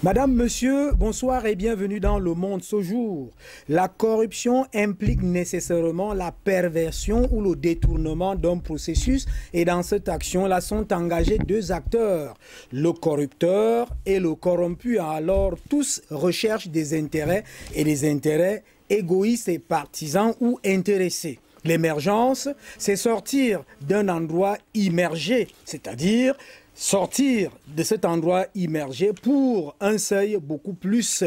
Madame, monsieur, bonsoir et bienvenue dans Le Monde ce jour. La corruption implique nécessairement la perversion ou le détournement d'un processus et dans cette action-là sont engagés deux acteurs, le corrupteur et le corrompu. Alors tous recherchent des intérêts et des intérêts égoïstes et partisans ou intéressés. L'émergence, c'est sortir d'un endroit immergé, c'est-à-dire sortir de cet endroit immergé pour un seuil beaucoup plus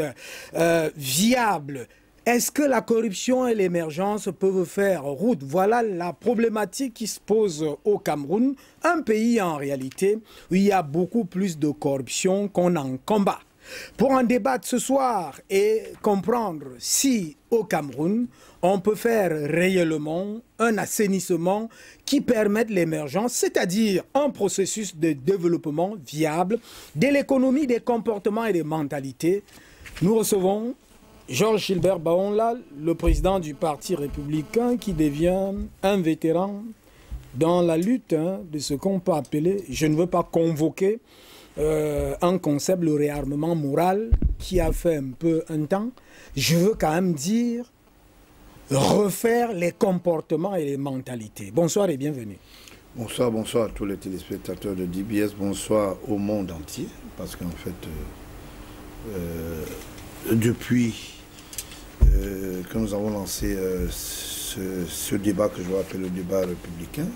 viable. Est-ce que la corruption et l'émergence peuvent faire route? Voilà la problématique qui se pose au Cameroun, un pays en réalité où il y a beaucoup plus de corruption qu'on en combat. Pour en débattre ce soir et comprendre si au Cameroun, on peut faire réellement un assainissement qui permette l'émergence, c'est-à-dire un processus de développement viable de l'économie, des comportements et des mentalités. Nous recevons Georges Gilbert Baonla, le président du Parti républicain qui devient un vétéran dans la lutte de ce qu'on peut appeler, je ne veux pas convoquer, un concept, le réarmement moral, qui a fait un peu un temps. Je veux quand même dire refaire les comportements et les mentalités. Bonsoir et bienvenue. Bonsoir, bonsoir à tous les téléspectateurs de DBS, bonsoir au monde entier, parce qu'en fait, depuis que nous avons lancé ce débat que je vais appeler le débat républicain,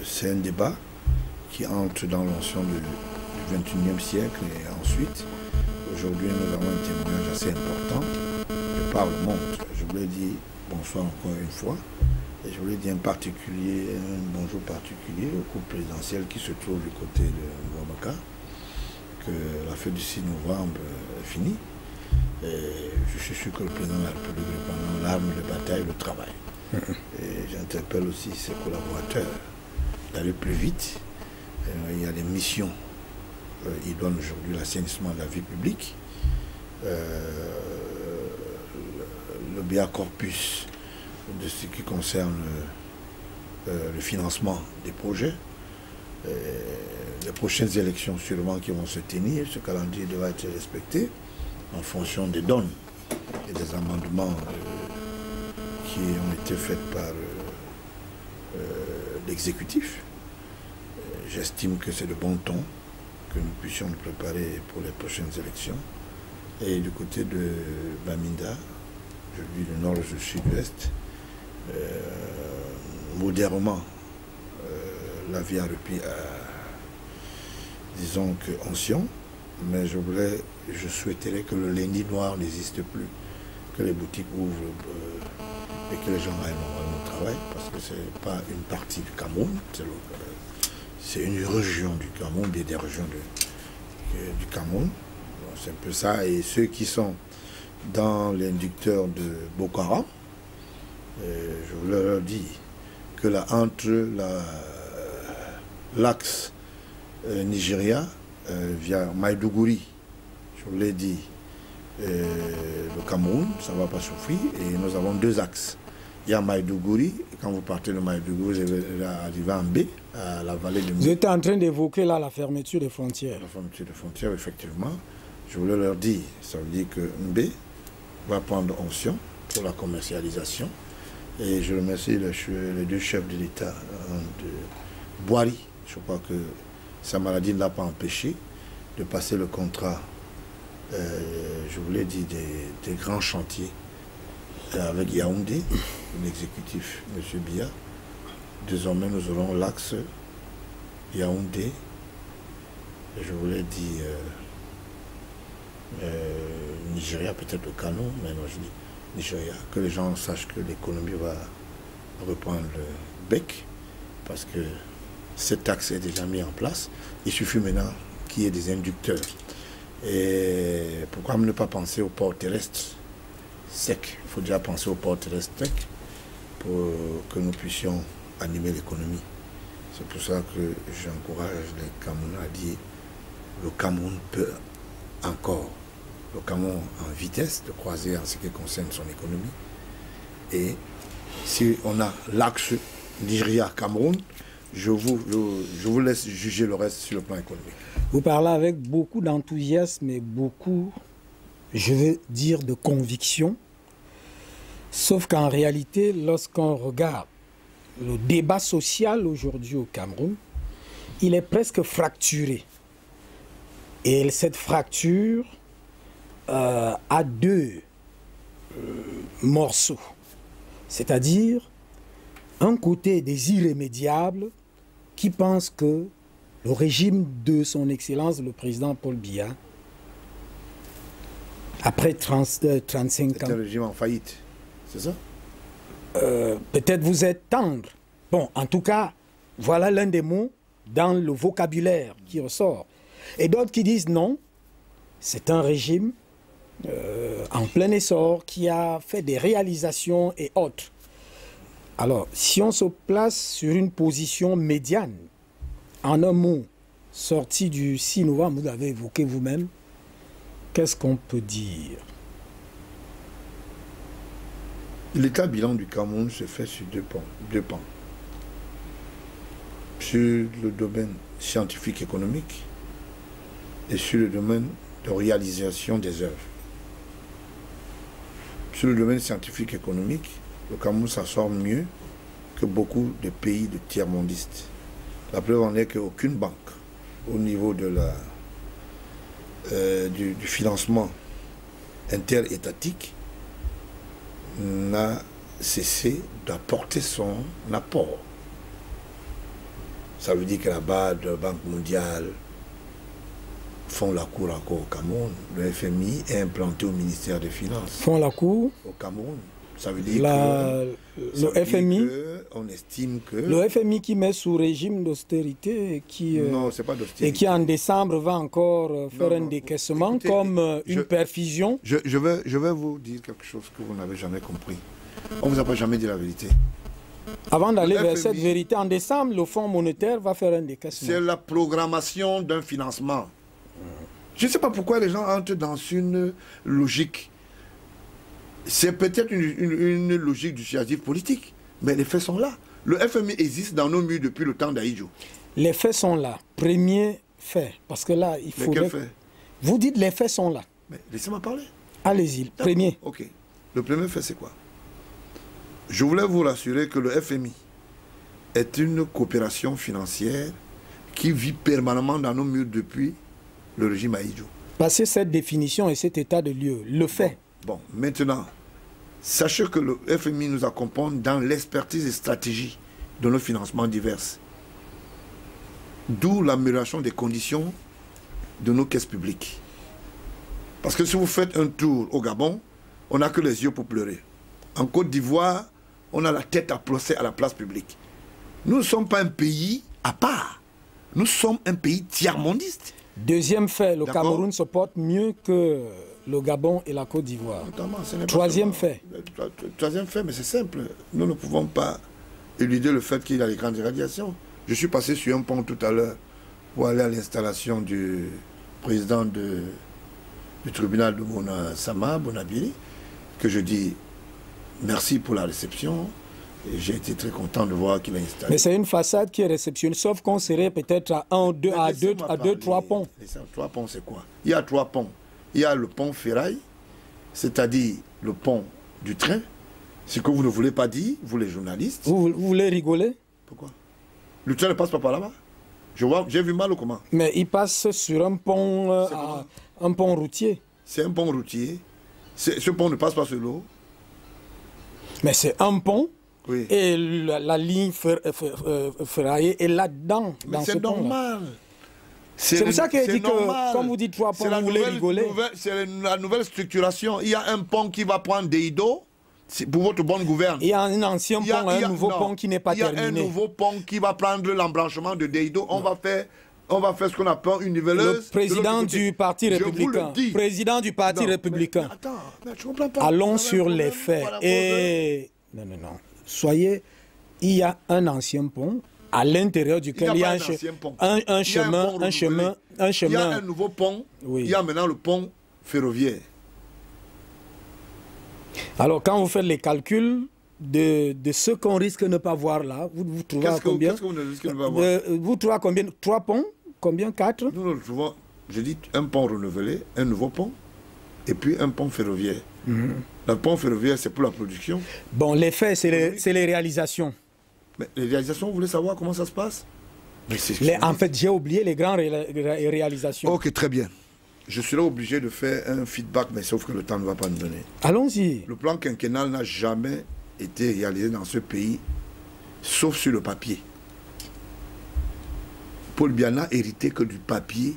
c'est un débat qui entre dans l'ancien du 21e siècle et ensuite, aujourd'hui, nous avons un témoignage assez important de par le monde. Je voulais dire bonsoir encore une fois et je voulais dire un bonjour particulier au couple présidentiel qui se trouve du côté de Ouabaka, que la fête du 6 novembre est finie. Et je suis sûr que le président de la République reprendra l'arme de bataille, le travail. Et j'interpelle aussi ses collaborateurs d'aller plus vite. Il y a des missions. Ils donnent aujourd'hui l'assainissement de la vie publique. Le BA Corpus de ce qui concerne le financement des projets. Les prochaines élections sûrement qui vont se tenir, ce calendrier devra être respecté en fonction des dons et des amendements qui ont été faits par l'exécutif. J'estime que c'est de bon ton que nous puissions nous préparer pour les prochaines élections. Et du côté de Bamenda, je vis du nord au sud-ouest, modérément, la vie a repris à, disons que ancien, mais je souhaiterais que le lundi noir n'existe plus, que les boutiques ouvrent et que les gens aillent normalement au travail, parce que ce n'est pas une partie du Cameroun, c'est une région du Cameroun, bien des régions du Cameroun. C'est un peu ça. Et ceux qui sont dans l'inducteur de Boko Haram, je voulais leur dire que là, entre l'axe Nigeria via Maïdougouri, je vous l'ai dit, le Cameroun, ça ne va pas souffrir. Et nous avons deux axes. Il y a Maïdougouri, et quand vous partez de Maïdougouri, vous arrivez en B, à la vallée de Mbé. Vous êtes en train d'évoquer là la fermeture des frontières. La fermeture des frontières, effectivement. Je voulais leur dire, ça veut dire que Mbé va prendre onction pour la commercialisation. Et je remercie les deux chefs de l'État de Boari. Je crois que sa maladie ne l'a pas empêché de passer le contrat, je voulais dire, des grands chantiers avec Yaoundé, l'exécutif, M. Biya. Désormais, nous aurons l'axe Yaoundé, je voulais dire Nigeria, peut-être au Kano, mais non, je dis Nigeria, que les gens sachent que l'économie va reprendre le bec, parce que cet axe est déjà mis en place. Il suffit maintenant qu'il y ait des inducteurs. Et pourquoi ne pas penser au port terrestre sec? Il faut déjà penser au port terrestre sec pour que nous puissions animer l'économie. C'est pour ça que j'encourage les Camerounais à dire le Cameroun peut encore, le Cameroun en vitesse de croiser en ce qui concerne son économie. Et si on a l'axe Nigeria-Cameroun, je vous laisse juger le reste sur le plan économique. Vous parlez avec beaucoup d'enthousiasme et beaucoup, je veux dire, de conviction. Sauf qu'en réalité, lorsqu'on regarde le débat social aujourd'hui au Cameroun, il est presque fracturé. Et cette fracture a deux morceaux. C'est-à-dire, un côté des irrémédiables qui pensent que le régime de son Excellence, le président Paul Biya, après 35 ans... C'est un régime en faillite, c'est ça? Peut-être vous êtes tendre. Bon, en tout cas, voilà l'un des mots dans le vocabulaire qui ressort. Et d'autres qui disent non, c'est un régime en plein essor qui a fait des réalisations et autres. Alors, si on se place sur une position médiane, en un mot, sorti du 6 novembre, vous l'avez évoqué vous-même, qu'est-ce qu'on peut dire? L'état bilan du Cameroun se fait sur deux pans. Sur le domaine scientifique économique et sur le domaine de réalisation des œuvres. Sur le domaine scientifique économique, le Cameroun s'en sort mieux que beaucoup de pays de tiers-mondistes. La preuve en est qu'aucune banque, au niveau de du financement interétatique, n'a cessé d'apporter son apport. Ça veut dire que là-bas, la Banque mondiale font la cour encore au Cameroun. Le FMI est implanté au ministère des Finances. Font la cour au Cameroun. Ça veut dire le FMI, on estime que... Le FMI qui met sous régime d'austérité et qui... non, c'est pas d'austérité. Et qui en décembre va encore faire un décaissement. Écoutez, comme une perfusion. Je vais vous dire quelque chose que vous n'avez jamais compris. On ne vous a pas jamais dit la vérité. Avant d'aller vers cette vérité, en décembre, le Fonds monétaire va faire un décaissement. C'est la programmation d'un financement. Je ne sais pas pourquoi les gens entrent dans une logique. C'est peut-être une logique du dissuasif politique, mais les faits sont là. Le FMI existe dans nos murs depuis le temps d'Aïdjo. Les faits sont là. Premier fait, parce que là, il faut... Quel fait? Vous dites les faits sont là. Mais laissez-moi parler. Allez-y, premier. Ok. Le premier fait, c'est quoi? Je voulais vous rassurer que le FMI est une coopération financière qui vit permanemment dans nos murs depuis le régime Aïdjo. Passez cette définition et cet état de lieu, le fait. Bon, maintenant, sachez que le FMI nous accompagne dans l'expertise et stratégie de nos financements divers. D'où l'amélioration des conditions de nos caisses publiques. Parce que si vous faites un tour au Gabon, on n'a que les yeux pour pleurer. En Côte d'Ivoire, on a la tête à procès à la place publique. Nous ne sommes pas un pays à part. Nous sommes un pays tiers-mondiste. Deuxième fait, le Cameroun se porte mieux que le Gabon et la Côte d'Ivoire. Troisième fait. Troisième fait, mais c'est simple. Nous ne pouvons pas éluder le fait qu'il y a les grandes irradiations. Je suis passé sur un pont tout à l'heure pour aller à l'installation du président du tribunal de Bonabili, que je dis merci pour la réception. J'ai été très content de voir qu'il a installé. Mais c'est une façade qui est réceptionnée, sauf qu'on serait peut-être à deux, trois ponts. Trois ponts, c'est quoi? Il y a trois ponts. Il y a le pont Ferraille, c'est-à-dire le pont du train. Ce que vous ne voulez pas dire, vous les journalistes. Vous voulez rigoler? Pourquoi? Le train ne passe pas par là-bas. J'ai vu mal ou comment? Mais il passe sur un pont, un pont routier. C'est un pont routier. Ce pont ne passe pas sur l'eau. Mais c'est un pont. Oui. Et la ligne ferraillée est là-dedans. C'est normal. C'est pour ça qu'il dit que, comme vous dites trois ponts, vous voulez rigoler. C'est la nouvelle structuration. Il y a un pont qui va prendre Deido pour votre bonne gouverne. Il y a un ancien pont, un nouveau pont qui n'est pas terminé. Il y a un nouveau pont qui va prendre l'embranchement de Deido. On va faire ce qu'on appelle une niveleuse. Le président du Parti républicain. Président du Parti républicain. Attends, je comprends pas. Allons sur les faits. Et... Non. Soyez, il y a un ancien pont à l'intérieur duquel il y a un chemin. Il y a un nouveau pont. Oui. Il y a maintenant le pont ferroviaire. Alors quand vous faites les calculs, de ce qu'on risque de ne pas voir là, vous trouvez à combien? Qu'est-ce qu'on risque de ne pas voir? Vous trouvez à combien? 3 ponts? Combien? 4? Nous trouvons, je dis, un pont renouvelé, un nouveau pont, et puis un pont ferroviaire. Le pont ferroviaire, c'est pour la production. Bon, les faits, c'est les réalisations. Mais les réalisations, vous voulez savoir comment ça se passe? En fait, j'ai oublié les grandes réalisations. Ok, très bien. Je serai obligé de faire un feedback, mais sauf que le temps ne va pas nous donner. Allons-y. Le plan quinquennal n'a jamais été réalisé dans ce pays, sauf sur le papier. Paul Biya n'a hérité que du papier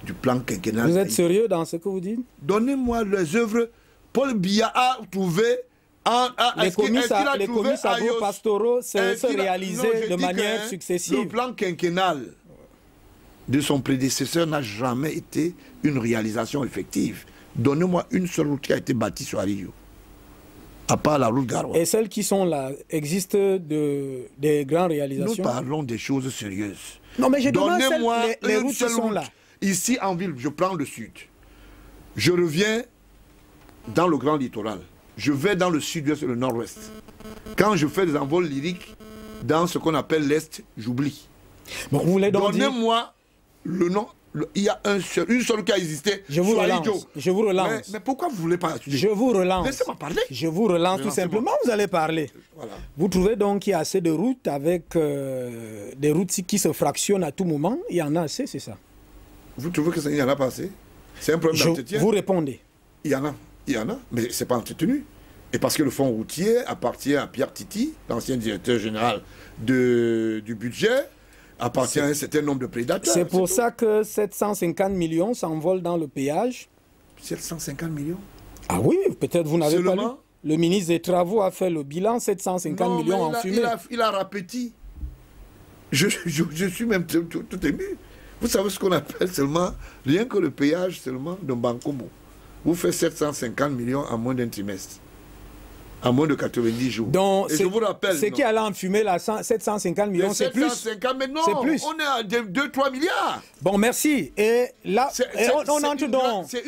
du plan quinquennal. Vous êtes sérieux dans ce que vous dites? Donnez-moi les œuvres. Paul Biya a trouvé... les comices agro-pastoraux se réalisaient de manière successive. Le plan quinquennal de son prédécesseur n'a jamais été une réalisation effective. Donnez-moi une seule route qui a été bâtie sur Ario, à part la route Garoua. Et celles qui sont là, existent des grandes réalisations? Nous parlons des choses sérieuses. Non, mais je demande les routes qui sont route. là. Ici en ville, je prends le sud. Je reviens dans le grand littoral. Je vais dans le sud-ouest et le nord-ouest. Quand je fais des envols lyriques dans ce qu'on appelle l'Est, j'oublie. Bon, vous voulez donc dire... Donnez-moi le nom. Il y a une seule qui a existé. Je vous relance. Je vous relance. Mais pourquoi vous ne voulez pas étudier? Je vous relance. Laissez-moi parler. Je vous relance tout simplement. Vous allez parler. Voilà. Vous trouvez donc qu'il y a assez de routes avec des routes qui se fractionnent à tout moment? Il y en a assez, c'est ça? Vous trouvez qu'il n'y en a pas assez? C'est un problème d'entretien? Vous répondez. Il y en a, mais ce n'est pas entretenu. Et parce que le fonds routier appartient à Pierre Titi, l'ancien directeur général du budget, appartient à un certain nombre de prédateurs. C'est pour ça que 750 millions s'envolent dans le péage. 750 millions? Ah oui, peut-être vous n'avez pas lu. Seulement? Le ministre des Travaux a fait le bilan, 750 millions en fumée. Il a rappétit. Je suis même tout ému. Vous savez ce qu'on appelle seulement, rien que le péage seulement de Bankomo. Vous faites 750 millions en moins d'un trimestre. En moins de 90 jours. Donc, et je vous rappelle... Ce qui allait en fumer, là, 750 millions, c'est plus. 750, mais non, plus. On est à 2-3 milliards. Bon, merci. Et là, on entre dans... C'est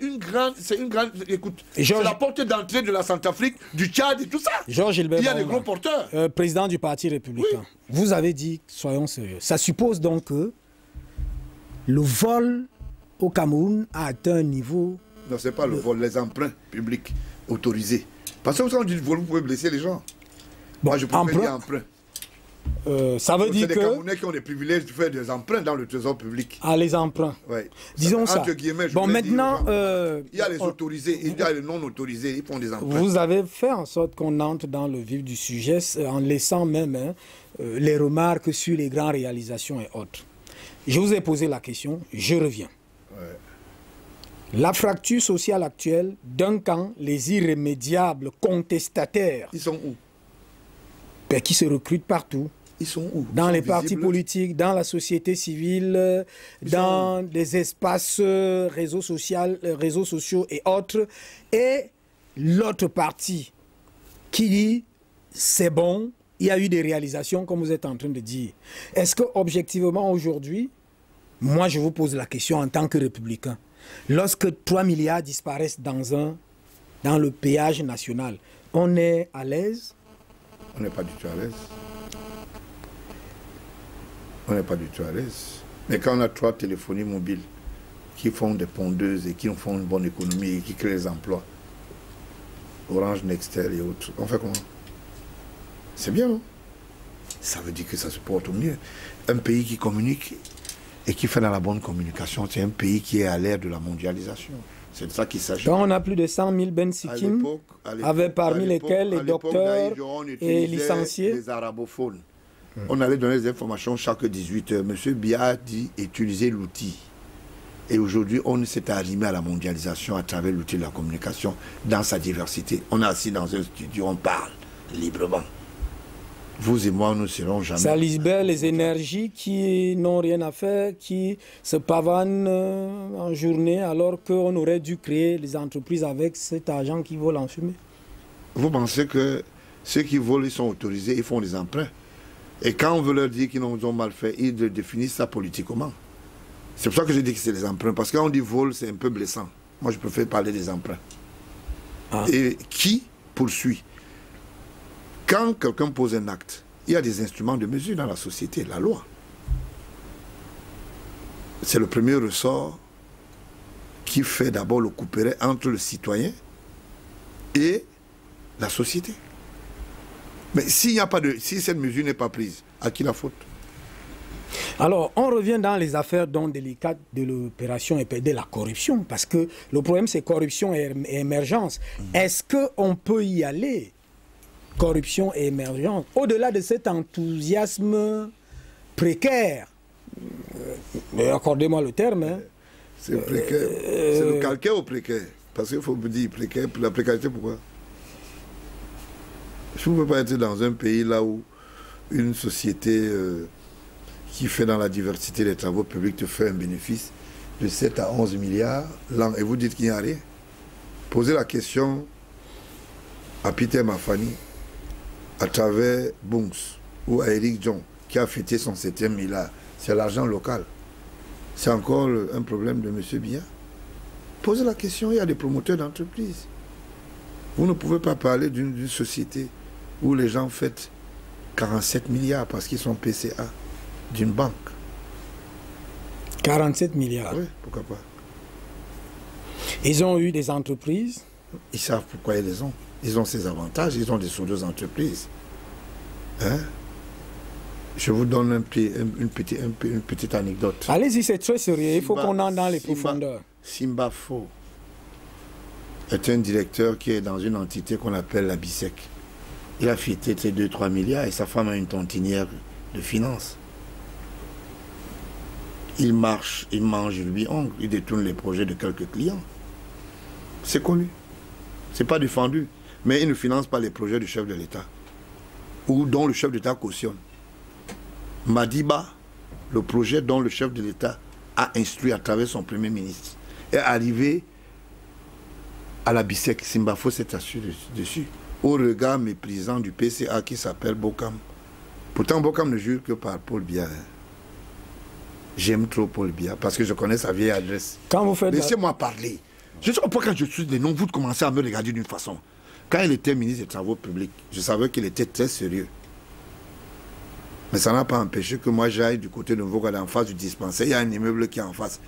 une grande... Écoute, c'est la porte d'entrée de la Centrafrique, du Tchad et tout ça. Georges Gilbert, il y a des gros porteurs. Président du Parti républicain. Oui. Vous avez dit, soyons sérieux, ça suppose donc que le vol au Cameroun a atteint un niveau... Non, ce n'est pas le vol, les emprunts publics autorisés. Parce que quand on dit vol, vous pouvez blesser les gens. Bon, moi, je préfère dire emprunt. Ça veut dire que... C'est des Camerounais qui ont des privilèges de faire des emprunts dans le trésor public. Ah, les emprunts. Ouais. Disons ça. Entre guillemets, bon, maintenant... il y a les autorisés, il y a les non autorisés, ils font des emprunts. Vous avez fait en sorte qu'on entre dans le vif du sujet en laissant même les remarques sur les grandes réalisations et autres. Je vous ai posé la question, je reviens. Ouais. La fracture sociale actuelle, d'un camp, les irrémédiables contestataires. Ils sont où? Ben, qui se recrutent partout. Ils sont où? Dans les partis politiques, dans la société civile, dans des espaces réseaux sociaux et autres. Et l'autre partie qui dit c'est bon, il y a eu des réalisations comme vous êtes en train de dire. Est-ce que objectivement aujourd'hui, moi je vous pose la question en tant que républicain, lorsque 3 milliards disparaissent dans le péage national, on est à l'aise? On n'est pas du tout à l'aise. On n'est pas du tout à l'aise. Mais quand on a 3 téléphonies mobiles qui font des pondeuses et qui font une bonne économie et qui créent des emplois, Orange, Nextel et autres, on fait comment? C'est bien, non? Ça veut dire que ça se porte au mieux. Un pays qui communique et qui fait dans la bonne communication, c'est un pays qui est à l'ère de la mondialisation. C'est de ça qu'il s'agit. Quand on a plus de 100 000 Ben Sikim, avec parmi lesquels les docteurs et licenciés. Les arabophones. On allait donner des informations chaque 18 heures. Monsieur Biya dit utiliser l'outil. Et aujourd'hui, on s'est arrimé à la mondialisation à travers l'outil de la communication dans sa diversité. On est assis dans un studio, on parle librement. Vous et moi, nous ne serons jamais... Ça libère les énergies qui n'ont rien à faire, qui se pavanent en journée, alors qu'on aurait dû créer des entreprises avec cet argent qui vole en fumée. Vous pensez que ceux qui volent, ils sont autorisés, ils font des emprunts. Et quand on veut leur dire qu'ils ont mal fait, ils définissent ça politiquement. C'est pour ça que je dis que c'est des emprunts. Parce que quand on dit vol, c'est un peu blessant. Moi, je préfère parler des emprunts. Ah. Et qui poursuit? Quand quelqu'un pose un acte, il y a des instruments de mesure dans la société, la loi. C'est le premier ressort qui fait d'abord le couperet entre le citoyen et la société. Mais s'il n'y a pas de, si cette mesure n'est pas prise, à qui la faute? Alors, on revient dans les affaires donc délicates de l'opération de la corruption, parce que le problème c'est corruption et émergence. Est-ce qu'on peut y aller? Corruption et émergence, au-delà de cet enthousiasme précaire, accordez-moi le terme. Hein. C'est précaire. C'est le calcaire ou précaire? Parce qu'il faut me dire précaire, la précarité pourquoi? Je ne peux pas être dans un pays là où une société qui fait dans la diversité des travaux publics te fait un bénéfice de 7 à 11 milliards l'an et vous dites qu'il n'y a rien. Posez la question à Peter Mafani à travers Bunks ou à Eric John qui a fêté son 7e milliard. C'est l'argent local. C'est encore un problème de M. Biya. Posez la question, il y a des promoteurs d'entreprise. Vous ne pouvez pas parler d'une société où les gens fêtent 47 milliards parce qu'ils sont PCA d'une banque. 47 milliards. Oui, pourquoi pas. Ils ont eu des entreprises. Ils savent pourquoi ils les ont. Ils ont ces avantages, ils ont des soudeuses entreprises. Hein? Je vous donne une petite anecdote. Allez-y, c'est très sérieux, il faut qu'on entre dans les profondeurs. Simba Fo est un directeur qui est dans une entité qu'on appelle la BISEC. Il a fêté ses 2-3 milliards et sa femme a une tontinière de finances. Il marche, il mange, il détourne les projets de quelques clients. C'est connu. C'est pas défendu. Mais il ne finance pas les projets du chef de l'État. Ou dont le chef d'État cautionne. Madiba, le projet dont le chef de l'État a instruit à travers son premier ministre, est arrivé à la BISEC. Simbafo s'est assuré dessus. Au regard méprisant du PCA qui s'appelle Bokam. Pourtant, Bokam ne jure que par Paul Biya. Hein. J'aime trop Paul Biya parce que je connais sa vieille adresse. Quand vous faites laissez-moi parler. Je ne sais pas pourquoi quand je suis des noms, vous commencez à me regarder d'une façon. Quand il était ministre des Travaux publics, je savais qu'il était très sérieux. Mais ça n'a pas empêché que moi j'aille du côté de Vogada en face du dispensaire. Il y a un immeuble qui est en face.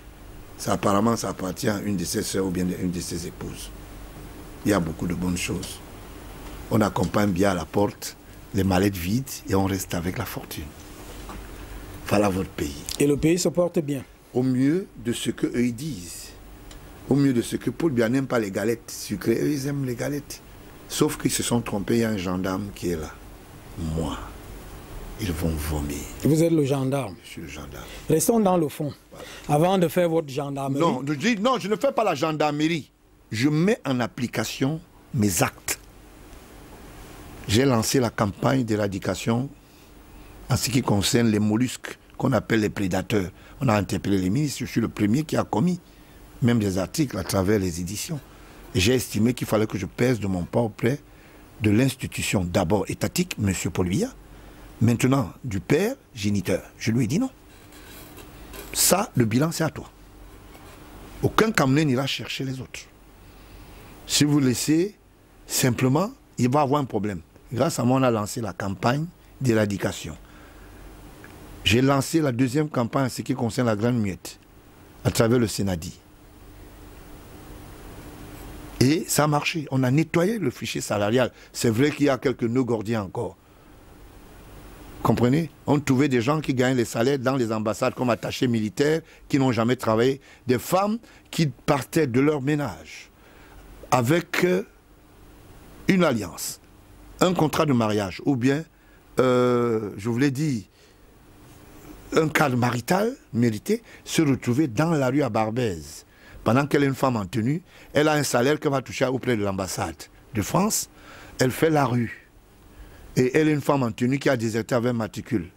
Ça, apparemment, ça appartient à une de ses soeurs ou bien à une de ses épouses. Il y a beaucoup de bonnes choses. On accompagne bien à la porte, les mallettes vides et on reste avec la fortune. Voilà votre pays. Et le pays se porte bien. Au mieux de ce qu'eux ils disent. Au mieux de ce que Paul Biya n'aime pas les galettes sucrées. Eux, ils aiment les galettes. Sauf qu'ils se sont trompés, il y a un gendarme qui est là. Moi. Ils vont vomir. Vous êtes le gendarme. Je suis le gendarme. Restons dans le fond. Voilà. Avant de faire votre gendarmerie. Non, je ne fais pas la gendarmerie. Je mets en application mes actes. J'ai lancé la campagne d'éradication en ce qui concerne les mollusques qu'on appelle les prédateurs. On a interpellé les ministres. Je suis le premier qui a commis même des articles à travers les éditions. Et j'ai estimé qu'il fallait que je pèse de mon pas auprès de l'institution d'abord étatique, M. Paul Biya, maintenant du père géniteur. Je lui ai dit non. Ça, le bilan, c'est à toi. Aucun Camerounais n'ira chercher les autres. Si vous laissez, simplement, il va avoir un problème. Grâce à moi, on a lancé la campagne d'éradication. J'ai lancé la deuxième campagne en ce qui concerne la Grande Muette, à travers le Sénadi. Et ça a marché. On a nettoyé le fichier salarial. C'est vrai qu'il y a quelques nœuds gordiens encore. Comprenez? On trouvait des gens qui gagnent les salaires dans les ambassades comme attachés militaires, qui n'ont jamais travaillé. Des femmes qui partaient de leur ménage avec une alliance, un contrat de mariage, ou bien, je vous l'ai dit, un cadre marital mérité, se retrouver dans la rue à Barbès. Pendant qu'elle est une femme en tenue, elle a un salaire qu'elle va toucher auprès de l'ambassade de France. Elle fait la rue. Et elle est une femme en tenue qui a déserté avec un matricule.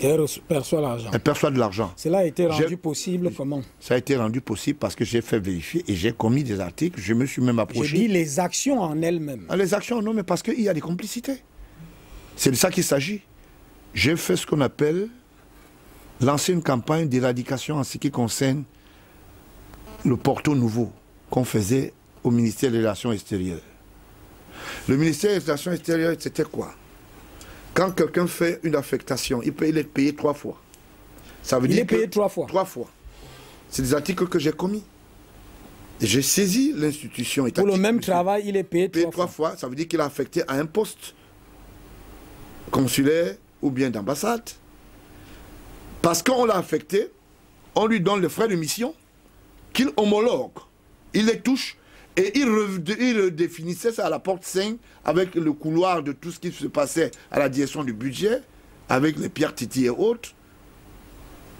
Et elle perçoit l'argent. Elle perçoit de l'argent. Cela a été rendu possible comment? Ça a été rendu possible parce que j'ai fait vérifier et j'ai commis des articles. Je me suis même approché. Je dis les actions en elles-mêmes. Les actions, non, mais parce qu'il y a des complicités. C'est de ça qu'il s'agit. J'ai fait ce qu'on appelle lancer une campagne d'éradication en ce qui concerne le porto nouveau qu'on faisait au ministère des Relations extérieures. Le ministère des Relations extérieures, c'était quoi? Quand quelqu'un fait une affectation, il peut être payé 3 fois. Ça veut dire il est payé 3 fois. 3 fois. C'est des articles que j'ai commis. J'ai saisi l'institution étatique. Pour le même travail, il est payé 3 fois. Ça veut dire qu'il est affecté à un poste consulaire ou bien d'ambassade. Parce qu'on l'a affecté, on lui donne les frais de mission qu'il homologue. Il les touche et il définissait ça à la porte 5 avec le couloir de tout ce qui se passait à la direction du budget, avec les Pierre Titi et autres.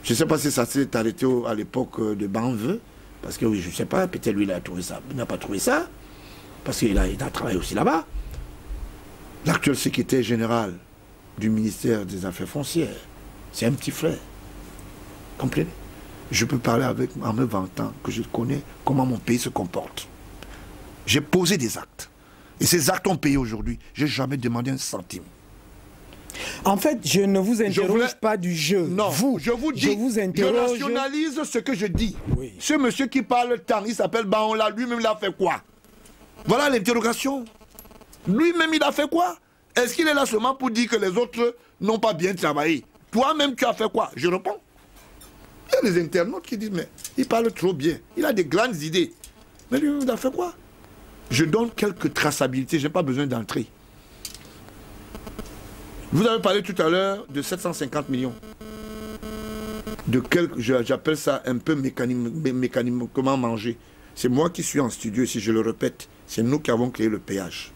Je ne sais pas si ça s'est arrêté à l'époque de Banveux, parce que oui, je ne sais pas, peut-être lui il a trouvé ça, il n'a pas trouvé ça, parce qu'il a travaillé aussi là-bas. L'actuel secrétaire général du ministère des Affaires foncières, c'est un petit frère. Comprenez? Je peux parler avec en me vantant que je connais comment mon pays se comporte. J'ai posé des actes. Et ces actes ont payé aujourd'hui. Je n'ai jamais demandé un centime. En fait, je ne vous interroge pas du jeu. Non, je vous dis, je rationalise ce que je dis. Oui. Ce monsieur qui parle tant, il s'appelle Baonla, lui-même il a fait quoi? Voilà l'interrogation. Lui-même il a fait quoi? Est-ce qu'il est là seulement pour dire que les autres n'ont pas bien travaillé? Toi-même tu as fait quoi? Je réponds. Il y a des internautes qui disent, mais il parle trop bien, il a des grandes idées. Mais lui-même il a fait quoi? Je donne quelques traçabilités, je n'ai pas besoin d'entrer. Vous avez parlé tout à l'heure de 750 millions. De quelques, j'appelle ça un peu mécaniquement mangé. C'est moi qui suis en studio, si je le répète, c'est nous qui avons créé le péage.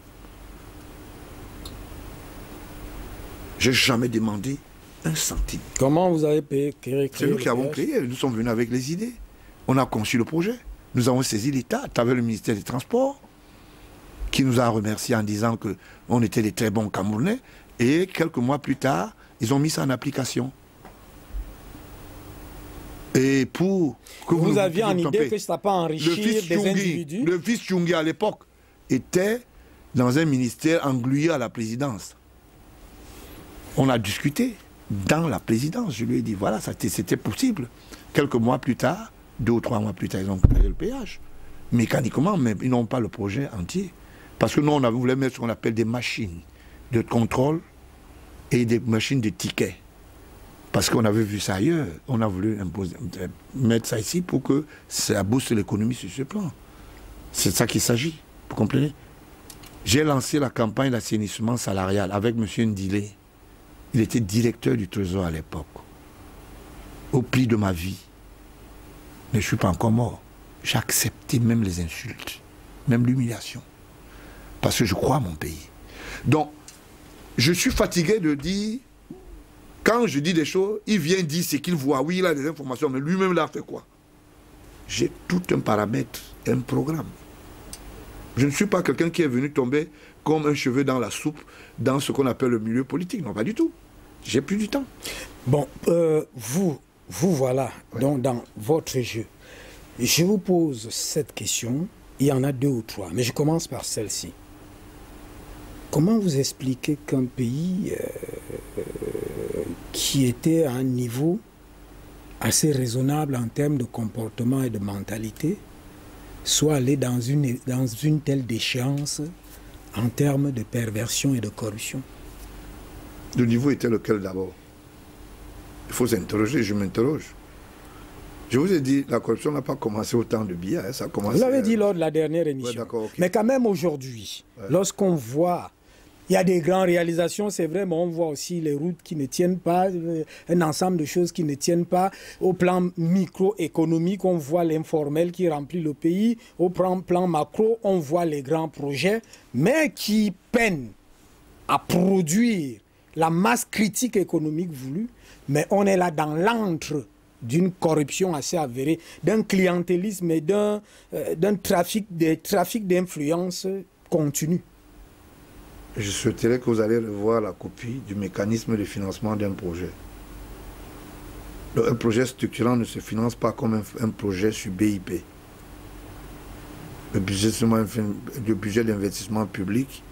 Je n'ai jamais demandé un centime. Comment vous avez créé c'est nous qui avons créé, nous sommes venus avec les idées. On a conçu le projet. Nous avons saisi l'État à travers le ministère des Transports, qui nous a remerciés en disant qu'on était des très bons Camerounais. Et quelques mois plus tard, ils ont mis ça en application. Et pour que vous aviez en idée que ça n'a pas enrichi des individus. Le fils Tchungi à l'époque était dans un ministère englué à la présidence. On a discuté dans la présidence. Je lui ai dit, voilà, c'était possible. Quelques mois plus tard, 2 ou 3 mois plus tard, ils ont créé le péage. Mécaniquement, mais ils n'ont pas le projet entier. Parce que nous, on voulait mettre ce qu'on appelle des machines de contrôle et des machines de tickets. Parce qu'on avait vu ça ailleurs. On a voulu mettre ça ici pour que ça booste l'économie sur ce plan. C'est de ça qu'il s'agit. Vous comprenez? J'ai lancé la campagne d'assainissement salarial avec M. Ndilé. Il était directeur du Trésor à l'époque. Au prix de ma vie. Mais je ne suis pas encore mort. J'ai accepté même les insultes, même l'humiliation. Parce que je crois à mon pays. Donc, je suis fatigué de dire, quand je dis des choses, il vient dire ce qu'il voit. Oui, il a des informations, mais lui-même, il a fait quoi? J'ai tout un paramètre, un programme. Je ne suis pas quelqu'un qui est venu tomber comme un cheveu dans la soupe dans ce qu'on appelle le milieu politique. Non, pas du tout. J'ai plus du temps. Bon, vous voilà, ouais. Donc dans votre jeu. Je vous pose cette question. Il y en a 2 ou 3, mais je commence par celle-ci. Comment vous expliquez qu'un pays qui était à un niveau assez raisonnable en termes de comportement et de mentalité soit allé dans une telle déchéance en termes de perversion et de corruption? Le niveau était lequel d'abord? Il faut s'interroger, je m'interroge. Je vous ai dit, la corruption n'a pas commencé au temps de Biya, hein, ça a commencé... Vous l'avez dit lors de la dernière émission. Ouais, okay. Mais quand même aujourd'hui, lorsqu'on voit, il y a des grandes réalisations, c'est vrai, mais on voit aussi les routes qui ne tiennent pas, un ensemble de choses qui ne tiennent pas. Au plan microéconomique, on voit l'informel qui remplit le pays. Au plan macro, on voit les grands projets, mais qui peinent à produire la masse critique économique voulue. Mais on est là dans l'antre d'une corruption assez avérée, d'un clientélisme et d'un trafic d'influence continu. Je souhaiterais que vous allez revoir la copie du mécanisme de financement d'un projet. Un projet structurant ne se finance pas comme un projet sur BIP. Le budget d'investissement public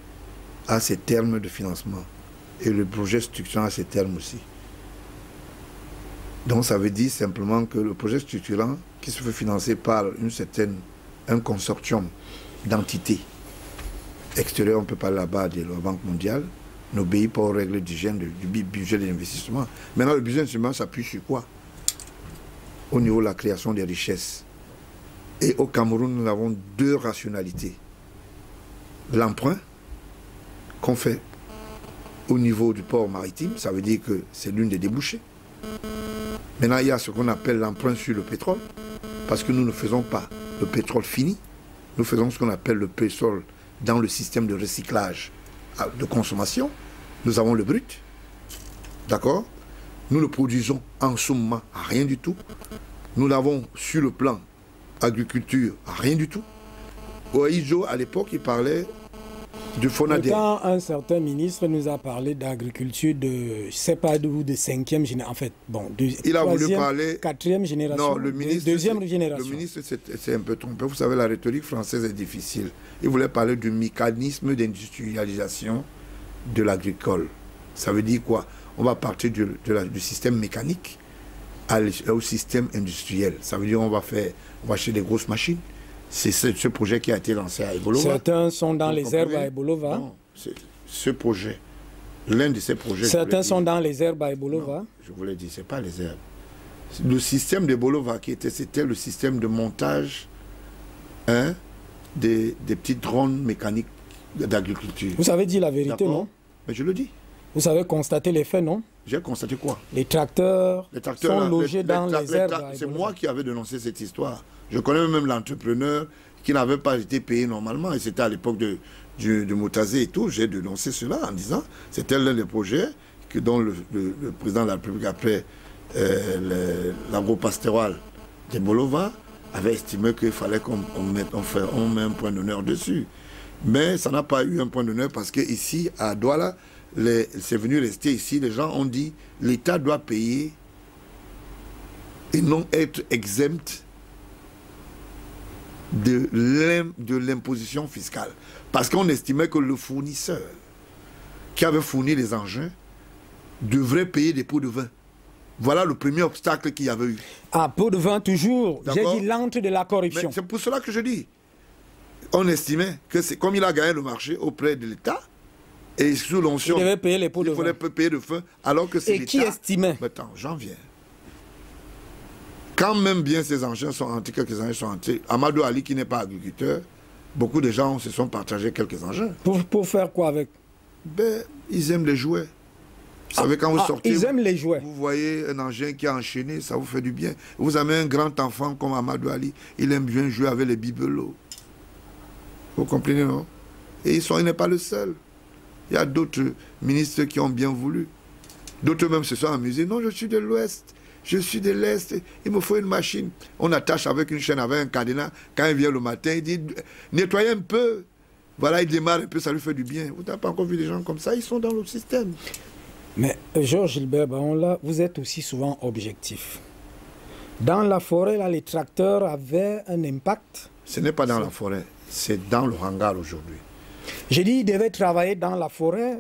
a ses termes de financement. Et le projet structurant a ses termes aussi. Donc ça veut dire simplement que le projet structurant qui se fait financer par un consortium d'entités extérieur, on peut parler là-bas de la Banque mondiale, n'obéit pas aux règles d'hygiène du budget d'investissement. Maintenant, le budget d'investissement s'appuie sur quoi? Au niveau de la création des richesses. Et au Cameroun, nous avons deux rationalités. L'emprunt qu'on fait au niveau du port maritime, ça veut dire que c'est l'une des débouchés. Maintenant, il y a ce qu'on appelle l'emprunt sur le pétrole, parce que nous ne faisons pas le pétrole fini, nous faisons ce qu'on appelle le pétrole dans le système de recyclage de consommation. Nous avons le brut, d'accord? Nous le produisons en somme à rien du tout. Nous l'avons sur le plan agriculture à rien du tout. Oijo, à l'époque, il parlait du FONADER. Quand un certain ministre nous a parlé d'agriculture de, je ne sais pas d'où, de 5e génération, en fait, bon, il a voulu parler... 4e génération, non, le ministre, 2e génération. Le ministre s'est un peu trompé. Vous savez, la rhétorique française est difficile. Il voulait parler du mécanisme d'industrialisation de l'agricole. Ça veut dire quoi? On va partir du système mécanique au système industriel. Ça veut dire on va acheter des grosses machines. C'est ce projet qui a été lancé à Ebolova. Certains sont dans les herbes à Ebolova. Non, ce projet, l'un de ces projets... Certains sont dans les herbes à Ebolova. Non, je vous l'ai dit, ce n'est pas les herbes. Le système d'Ebolova, c'était le système de montage des petites drones mécaniques d'agriculture. Vous avez dit la vérité, non? Mais je le dis. Vous avez constaté les faits, non? J'ai constaté quoi? Les tracteurs sont logés dans les herbes. C'est moi qui avais dénoncé cette histoire. Je connais même l'entrepreneur qui n'avait pas été payé normalement. Et c'était à l'époque de Moutazé et tout. J'ai dénoncé cela en disant c'était l'un des projets dont le président de la République, après l'agro-pastoral de Bolova, avait estimé qu'il fallait qu'on mette un point d'honneur dessus. Mais ça n'a pas eu un point d'honneur parce qu'ici, à Douala, c'est venu rester ici. Les gens ont dit l'État doit payer et non être exempt de l'imposition fiscale. Parce qu'on estimait que le fournisseur qui avait fourni les engins devrait payer des pots de vin. Voilà le premier obstacle qu'il y avait eu. Ah, pot de vin toujours. J'ai dit l'antre de la corruption. C'est pour cela que je dis. On estimait que c'est comme il a gagné le marché auprès de l'État, et sous l'onction, il devait payer les pots de vin. Il fallait payer de vin, alors que c'est l'État. Et qui estimait? Attends, j'en viens. Quand même bien ces engins sont entrés, quelques engins sont entrés, Amadou Ali, qui n'est pas agriculteur, beaucoup de gens se sont partagés quelques engins. Pour faire quoi avec? Ben, ils aiment les jouets. Vous savez, quand vous sortez, ils aiment les jouets. Vous voyez un engin qui est enchaîné, ça vous fait du bien. Vous avez un grand enfant comme Amadou Ali, il aime bien jouer avec les bibelots. Vous comprenez, non? Et il n'est pas le seul. Il y a d'autres ministres qui ont bien voulu. D'autres même se sont amusés. Non, je suis de l'Ouest, je suis de l'Est, il me faut une machine. On attache avec une chaîne, avec un cadenas. Quand il vient le matin, il dit, nettoyez un peu. Voilà, il démarre un peu, ça lui fait du bien. Vous n'avez pas encore vu des gens comme ça, ils sont dans le système. Mais Georges Gilbert Baon, vous êtes aussi souvent objectif. Dans la forêt, là, les tracteurs avaient un impact. Ce n'est pas dans la forêt, c'est dans le hangar aujourd'hui. J'ai dit qu'ils devaient travailler dans la forêt.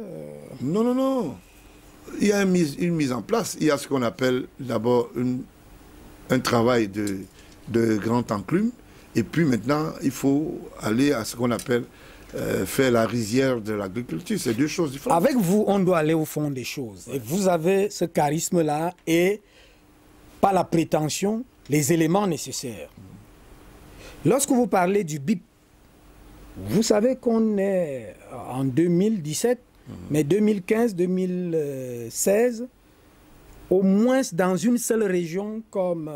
Non, non, non. Il y a une mise en place. Il y a ce qu'on appelle d'abord un travail de grand enclume. Et puis maintenant, il faut aller à ce qu'on appelle faire la rizière de l'agriculture. C'est deux choses différentes. Avec vous, on doit aller au fond des choses. Et vous avez ce charisme-là et, pas la prétention, les éléments nécessaires. Lorsque vous parlez du BIP, vous savez qu'on est en 2017, mais 2015-2016, au moins dans une seule région comme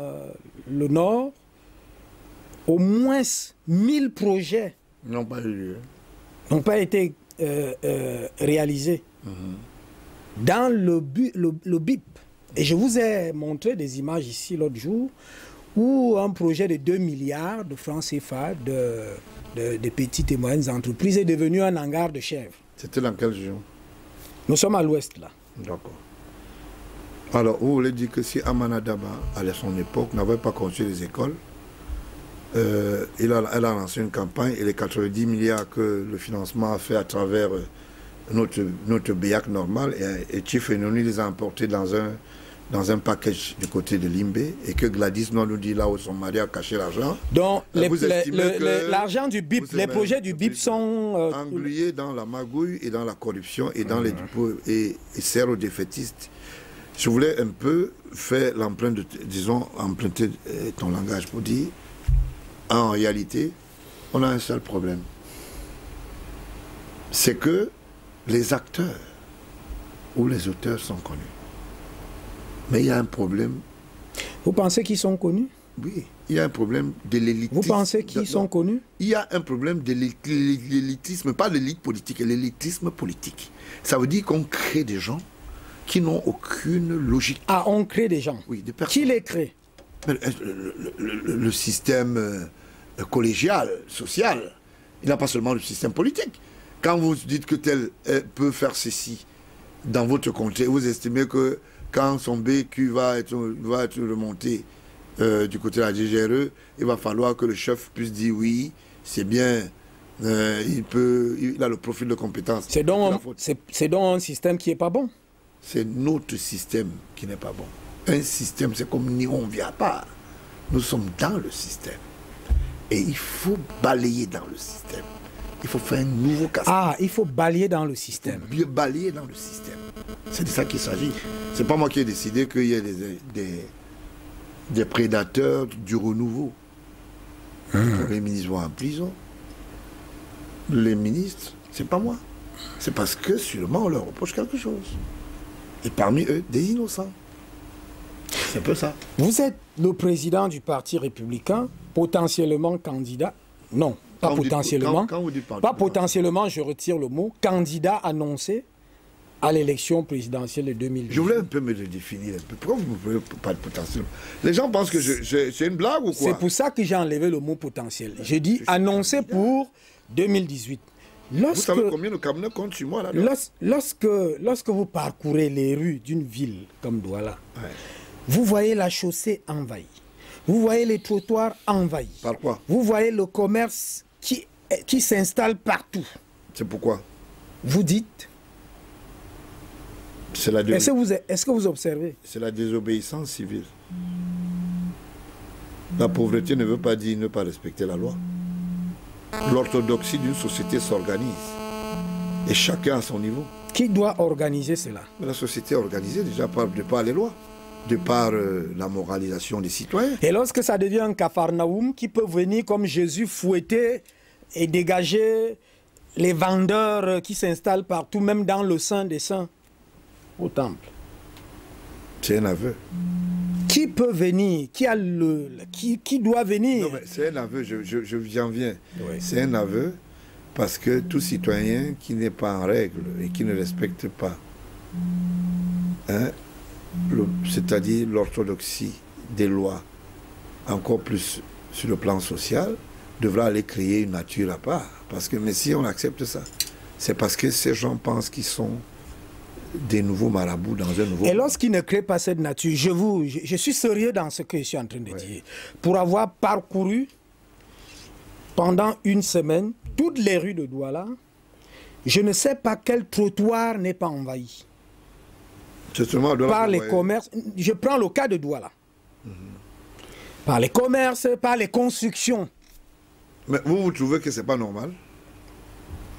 le Nord, au moins 1000 projets n'ont pas été réalisés dans le BIP. Et je vous ai montré des images ici l'autre jour où un projet de 2 milliards de francs CFA de petites et moyennes entreprises est devenu un hangar de chèvres. C'était dans quelle région? Nous sommes à l'ouest, là. D'accord. Alors, vous voulez dire que si Amana Daba, à son époque, n'avait pas construit les écoles, elle a lancé une campagne et les 90 milliards que le financement a fait à travers notre BIAC normal, et Chief Enoni les a emportés dans dans un package du côté de Limbé et que Gladys nous dit là où son mari a caché l'argent. Donc l'argent du BIP, les projets du BIP sont englués dans la magouille et dans la corruption et dans les dépôts et servent aux défaitistes. Je voulais un peu faire l'empreinte, disons, emprunter ton langage pour dire, en réalité, on a un seul problème. C'est que les acteurs ou les auteurs sont connus. Mais il y a un problème. Vous pensez qu'ils sont connus? Oui, il y a un problème de l'élitisme. Vous pensez qu'ils sont connus? Il y a un problème de l'élitisme, pas l'élite politique, l'élitisme politique. Ça veut dire qu'on crée des gens qui n'ont aucune logique. Ah, on crée des gens? Oui, des personnes. Qui les crée? Le système collégial, social. Il n'y a pas seulement le système politique. Quand vous dites que tel peut faire ceci dans votre comté, vous estimez que quand son BQ va être remonté du côté de la DGRE, il va falloir que le chef puisse dire oui, c'est bien, il a le profil de compétence. C'est donc un système qui n'est pas bon. C'est notre système qui n'est pas bon. Un système, c'est comme ni on vient pas. Nous sommes dans le système. Et il faut balayer dans le système. Il faut faire un nouveau casse. Ah, il faut balayer dans le système. Il faut balayer dans le système. C'est de ça qu'il s'agit. C'est pas moi qui ai décidé qu'il y ait des prédateurs du renouveau. Les ministres vont en prison. Les ministres, c'est pas moi. C'est parce que sûrement on leur reproche quelque chose. Et parmi eux, des innocents. C'est un peu ça. Vous êtes le président du Parti républicain, potentiellement candidat. Non, pas potentiellement. Quand vous dites pas potentiellement, je retire le mot. Candidat annoncé à l'élection présidentielle de 2018. Je voulais un peu me le définir. Pourquoi vous ne pouvez pas de potentiel? Les gens pensent que c'est une blague ou quoi? C'est pour ça que j'ai enlevé le mot potentiel. J'ai dit annoncé pour 2018. Vous savez combien de Camerounais comptent sur moi là? Lorsque vous parcourez les rues d'une ville comme Douala, vous voyez la chaussée envahie. Vous voyez les trottoirs envahis. Par quoi? Vous voyez le commerce qui s'installe partout. C'est pourquoi? Vous dites... Est-ce que vous observez? C'est la désobéissance civile. La pauvreté ne veut pas dire ne pas respecter la loi. L'orthodoxie d'une société s'organise. Et chacun à son niveau. Qui doit organiser cela? La société est organisée déjà de par les lois, de par la moralisation des citoyens. Et lorsque ça devient un capharnaüm qui peut venir comme Jésus fouetter et dégager les vendeurs qui s'installent partout, même dans le Saint des Saints, au temple. C'est un aveu. Qui peut venir? Qui doit venir? Non, mais c'est un aveu, j'en viens. Oui. C'est un aveu parce que tout citoyen qui n'est pas en règle et qui ne respecte pas, c'est-à-dire l'orthodoxie des lois, encore plus sur le plan social, devra aller créer une nature à part. Parce que, mais si on accepte ça, c'est parce que ces gens pensent qu'ils sont des nouveaux marabouts dans un nouveau... Et lorsqu'ils ne créent pas cette nature, je suis sérieux dans ce que je suis en train de dire. Pour avoir parcouru pendant une semaine toutes les rues de Douala, je ne sais pas quel trottoir n'est pas envahi. Par les commerces. Je prends le cas de Douala. Par les commerces, par les constructions. Mais vous trouvez que ce n'est pas normal?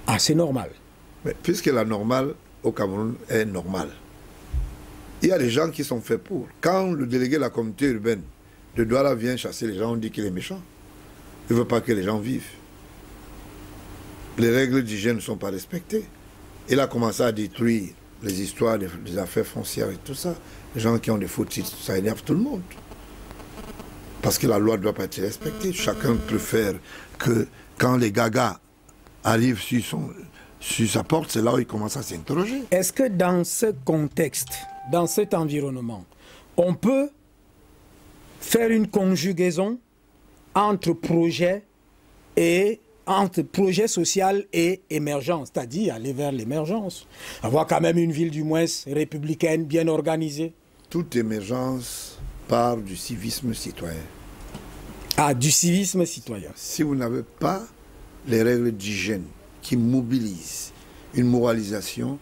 Ah, c'est normal. Mais puisque la normale au Cameroun est normale, il y a des gens qui sont faits pour. Quand le délégué de la communauté urbaine de Douala vient chasser les gens, on dit qu'il est méchant. Il ne veut pas que les gens vivent. Les règles d'hygiène ne sont pas respectées. Il a commencé à détruire les histoires des affaires foncières et tout ça. Les gens qui ont des fautes, ça énerve tout le monde. Parce que la loi ne doit pas être respectée. Chacun préfère que quand les gagas arrivent sur sa porte, c'est là où il commence à s'interroger. Est-ce que dans ce contexte, dans cet environnement, on peut faire une conjugaison entre projet social et émergence, c'est-à-dire aller vers l'émergence, avoir quand même une ville du moins républicaine, bien organisée? Toute émergence part du civisme citoyen. Ah, du civisme citoyen. Si vous n'avez pas les règles d'hygiène qui mobilisent une moralisation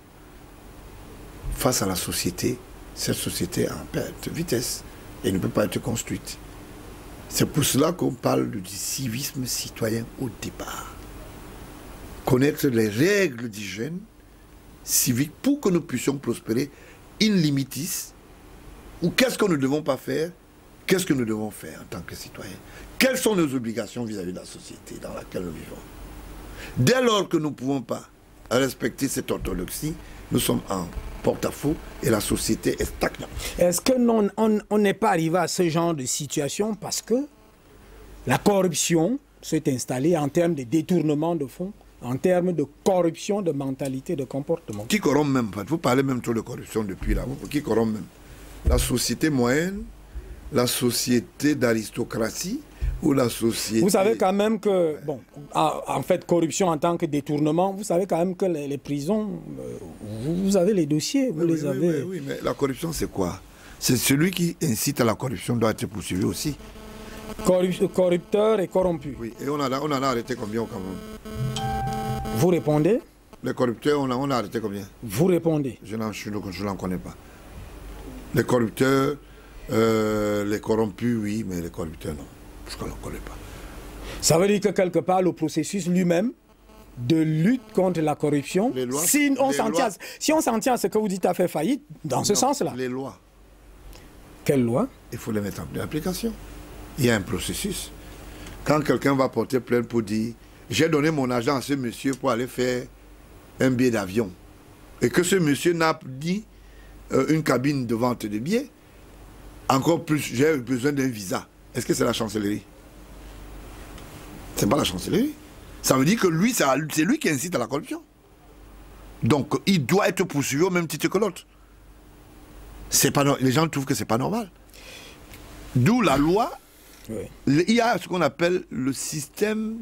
face à la société, cette société est en perte de vitesse et ne peut pas être construite. C'est pour cela qu'on parle du civisme citoyen au départ. Connaître les règles d'hygiène civique pour que nous puissions prospérer in limitis, ou qu'est-ce que nous ne devons pas faire, qu'est-ce que nous devons faire en tant que citoyens, quelles sont nos obligations vis-à-vis de la société dans laquelle nous vivons. Dès lors que nous ne pouvons pas respecter cette orthodoxie, nous sommes en porte-à-faux et la société est stagnante. Est-ce que on n'est pas arrivé à ce genre de situation parce que la corruption s'est installée en termes de détournement de fonds, en termes de corruption de mentalité, de comportement? Qui corrompt même? Vous parlez même trop de corruption depuis là. Qui corrompt même? La société moyenne, la société d'aristocratie ou la société... Vous savez quand même que, bon, en fait, corruption en tant que détournement, vous savez quand même que les prisons, vous avez les dossiers, vous les avez... Oui, mais la corruption, c'est quoi? C'est celui qui incite à la corruption doit être poursuivi aussi. Corrupteur et corrompu. Oui, et on en a arrêté combien au Cameroun? Vous répondez? Les corrupteurs, on a arrêté combien? Vous répondez? Je n'en connais pas. Les corrupteurs, les corrompus, oui, mais les corrupteurs, non. Je ne connais pas. Ça veut dire que quelque part, le processus lui-même de lutte contre la corruption, si on s'en tient à ce que vous dites a fait faillite, dans ce sens-là. Les lois. Quelles lois? Il faut les mettre en application. Il y a un processus. Quand quelqu'un va porter plainte pour dire « J'ai donné mon argent à ce monsieur pour aller faire un billet d'avion » et que ce monsieur n'a dit une cabine de vente de billets, encore plus, j'ai besoin d'un visa. Est-ce que c'est la chancellerie? C'est pas la chancellerie. Ça veut dire que lui, c'est lui qui incite à la corruption. Donc, il doit être poursuivi au même titre que l'autre. Les gens trouvent que c'est pas normal. D'où la loi. Oui. Il y a ce qu'on appelle le système,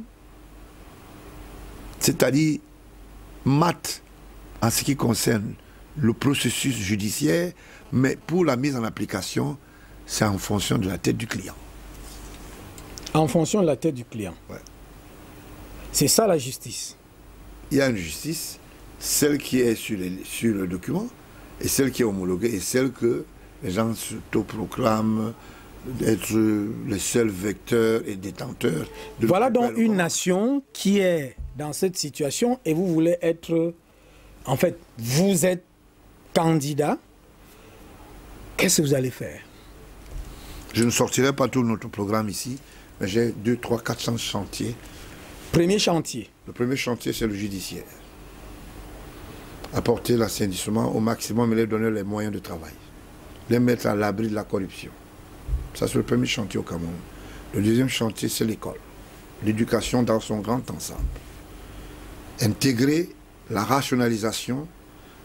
c'est-à-dire mat, en ce qui concerne le processus judiciaire, mais pour la mise en application, c'est en fonction de la tête du client. En fonction de la tête du client. Ouais. C'est ça la justice. Il y a une justice, celle qui est sur le document, et celle qui est homologuée, et celle que les gens s'autoproclament d'être les seuls vecteurs et détenteurs. Voilà donc une nation qui est dans cette situation et vous voulez être... En fait, vous êtes candidat. Qu'est-ce que vous allez faire? Je ne sortirai pas tout notre programme ici, mais j'ai 200, 300, 400 chantiers. Premier chantier. Le premier chantier, c'est le judiciaire. Apporter l'assainissement au maximum et leur donner les moyens de travail. Les mettre à l'abri de la corruption. Ça, c'est le premier chantier au Cameroun. Le deuxième chantier, c'est l'école. L'éducation dans son grand ensemble. Intégrer la rationalisation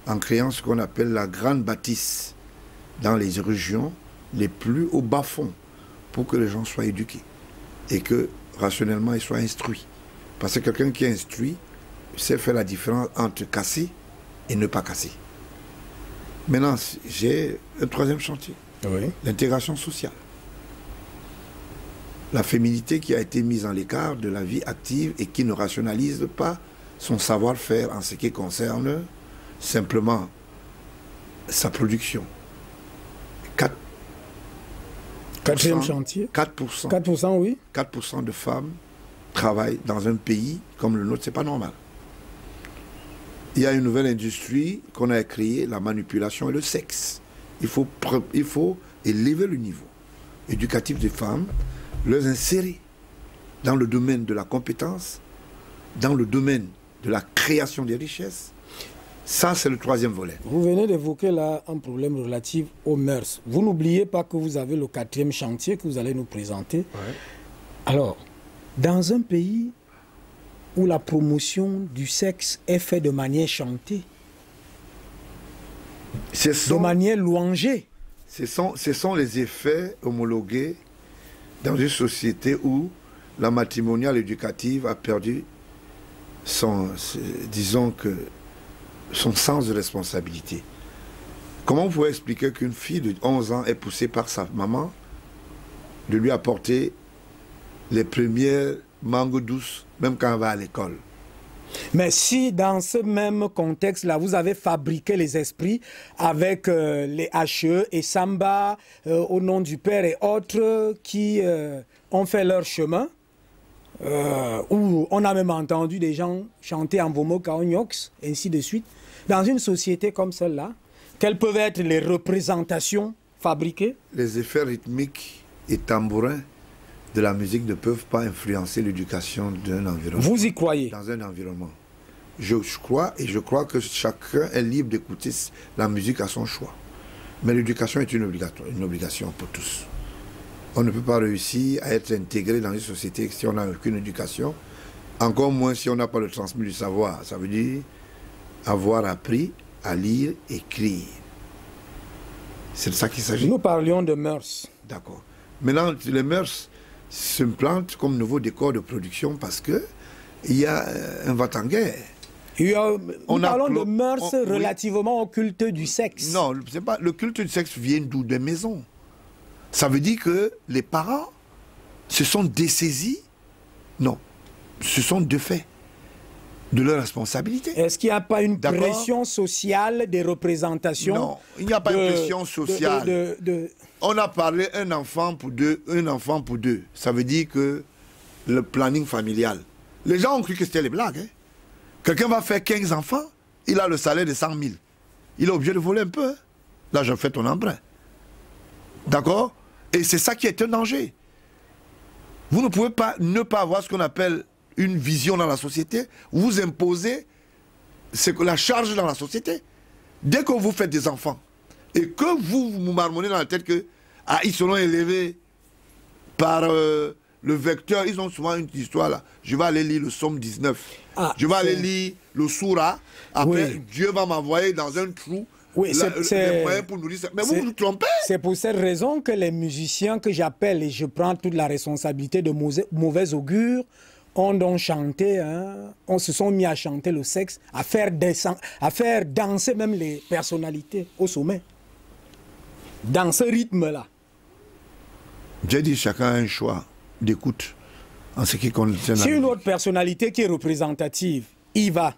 en créant ce qu'on appelle la grande bâtisse dans les régions les plus au bas-fond pour que les gens soient éduqués et que rationnellement ils soient instruits. Parce que quelqu'un qui est instruit sait faire la différence entre casser et ne pas casser. Maintenant, j'ai un troisième chantier. Oui. L'intégration sociale. La féminité qui a été mise en l'écart de la vie active et qui ne rationalise pas son savoir-faire en ce qui concerne simplement sa production. Quatrième chantier. 4%. 4%, oui. 4% de femmes travaillent dans un pays comme le nôtre, c'est pas normal. Il y a une nouvelle industrie qu'on a créée, la manipulation et le sexe. Il faut élever le niveau éducatif des femmes, les insérer dans le domaine de la compétence, dans le domaine de la création des richesses. Ça, c'est le troisième volet. Vous venez d'évoquer là un problème relatif aux mœurs. Vous n'oubliez pas que vous avez le quatrième chantier que vous allez nous présenter. Ouais. Alors, dans un pays où la promotion du sexe est faite de manière chantée, de manière louangée. Ce sont les effets homologués dans une société où la matrimoniale éducative a perdu son sens de responsabilité. Comment vous pouvez expliquer qu'une fille de 11 ans est poussée par sa maman de lui apporter les premières mangues douces, même quand elle va à l'école? Mais si dans ce même contexte-là, vous avez fabriqué les esprits avec les HE et Samba, au nom du Père et autres qui ont fait leur chemin, où on a même entendu des gens chanter en Vomo Kaonyox, ainsi de suite, dans une société comme celle-là, quelles peuvent être les représentations fabriquées? Les effets rythmiques et tambourins de la musique ne peuvent pas influencer l'éducation d'un environnement. Vous y croyez? Dans un environnement. Je crois, et je crois que chacun est libre d'écouter la musique à son choix. Mais l'éducation est une obligation pour tous. On ne peut pas réussir à être intégré dans une société si on n'a aucune éducation, encore moins si on n'a pas le transmis du savoir. Ça veut dire avoir appris à lire, écrire. C'est de ça qu'il s'agit. Nous parlions de mœurs. D'accord. Maintenant, les mœurs se plantent comme nouveau décor de production parce que il y a un va-t-en-guerre. Nous parlons de mœurs relativement au culte du sexe. Non, c'est pas, le culte du sexe vient d'où? Des maisons. Ça veut dire que les parents se sont dessaisis. Non, se sont défaits de leur responsabilité. Est-ce qu'il n'y a pas une pression sociale des représentations? Non, il n'y a pas une pression sociale. On a parlé un enfant pour deux. Ça veut dire que le planning familial. Les gens ont cru que c'était les blagues. Hein. Quelqu'un va faire 15 enfants, il a le salaire de 100 000. Il est obligé de voler un peu. Hein. Là, je fais ton emprunt. D'accord? Et c'est ça qui est un danger. Vous ne pouvez pas ne pas avoir ce qu'on appelle une vision dans la société. Vous imposez la charge dans la société. Dès que vous faites des enfants et que vous marmonnez dans la tête que ils seront élevés par le vecteur, ils ont souvent une histoire là. Je vais aller lire le psaume 19. Je vais aller lire le Soura. Après, oui. Dieu va m'envoyer dans un trou. Oui, pour nourrir. Mais vous vous trompez. C'est pour cette raison que les musiciens que j'appelle, et je prends toute la responsabilité de mauvais augure, ont donc chanté, hein, on se sont mis à chanter le sexe, à faire danser même les personnalités au sommet. Dans ce rythme-là. J'ai dit chacun a un choix d'écoute en ce qui concerne. Si une autre personnalité qui est représentative y va,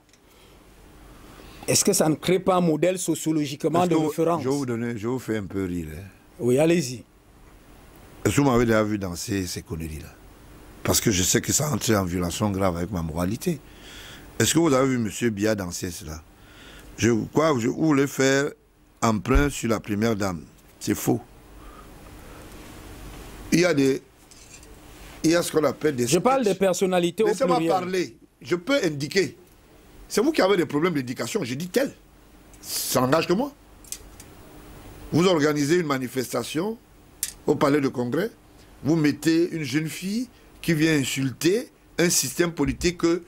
est-ce que ça ne crée pas un modèle sociologiquement de référence? Je vais vous faire un peu rire. Hein. Oui, allez-y. Est-ce que vous m'avez déjà vu danser ces conneries-là? Parce que je sais que ça entre en violation grave avec ma moralité. Est-ce que vous avez vu M. Biya danser cela? Je crois que vous voulez faire emprunt sur la première dame. C'est faux. Il y a ce qu'on appelle des... Je parle des personnalités au pluriel. Laissez-moi parler. Je peux indiquer. C'est vous qui avez des problèmes d'éducation. J'ai dit tel. Ça n'engage que moi. Vous organisez une manifestation au palais de congrès. Vous mettez une jeune fille qui vient insulter un système politique que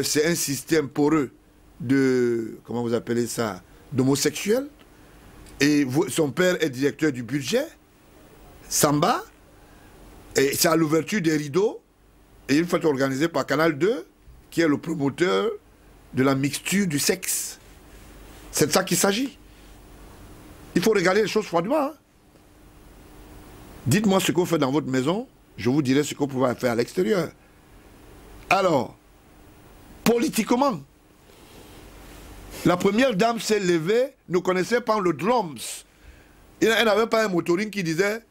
c'est un système poreux de... Comment vous appelez ça? D'homosexuels. Et son père est directeur du budget. Samba. Et c'est à l'ouverture des rideaux. Et une fois organisé par Canal 2, qui est le promoteur de la mixture du sexe. C'est de ça qu'il s'agit. Il faut regarder les choses froidement. Hein. Dites-moi ce que vous faites dans votre maison, je vous dirai ce que vous pouvez faire à l'extérieur. Alors, politiquement, la première dame s'est levée, ne connaissait pas le drums. Elle n'avait pas un motoring qui disait,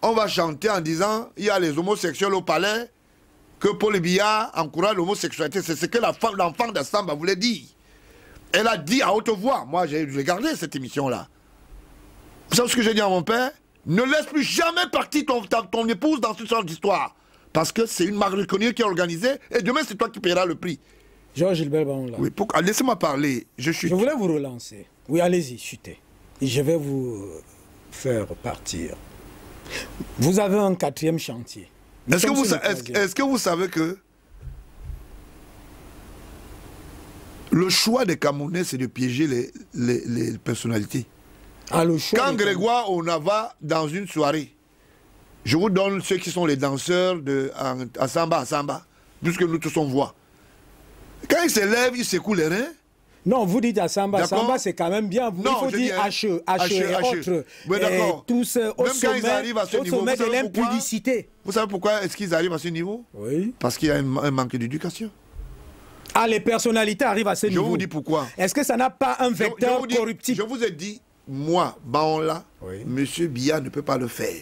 on va chanter en disant, il y a les homosexuels au palais, que Paul Biya encourage l'homosexualité. C'est ce que l'enfant de Samba voulait dire. Elle a dit à haute voix. Moi, j'ai regardé cette émission-là. Vous savez ce que j'ai dit à mon père? Ne laisse plus jamais partir ton épouse dans ce genre d'histoire. Parce que c'est une marronnière qui est organisée et demain, c'est toi qui paieras le prix. Georges Gilbert Baonla. Oui, laissez-moi parler. Je voulais vous relancer. Oui, allez-y, chutez. Et je vais vous faire partir. Vous avez un 4e chantier. Est-ce que vous savez que le choix des Camerounais, c'est de piéger les personnalités? Quand Grégoire Onava, dans une soirée, je vous donne ceux qui sont les danseurs à Samba, puisque nous tous on voit. Quand ils se lèvent, ils secouent les reins. Non, vous dites à Samba, Samba c'est quand même bien. Il faut dire HE et autres. Oui, d'accord. Tous au sommet de l'impudicité. Vous savez pourquoi est-ce qu'ils arrivent à ce niveau? Oui. Parce qu'il y a un manque d'éducation. Ah, les personnalités arrivent à ce niveau. Je vous dis pourquoi. Est-ce que ça n'a pas un vecteur corruptif? Je vous ai dit, moi, Baonla, oui. M. Biya ne peut pas le faire.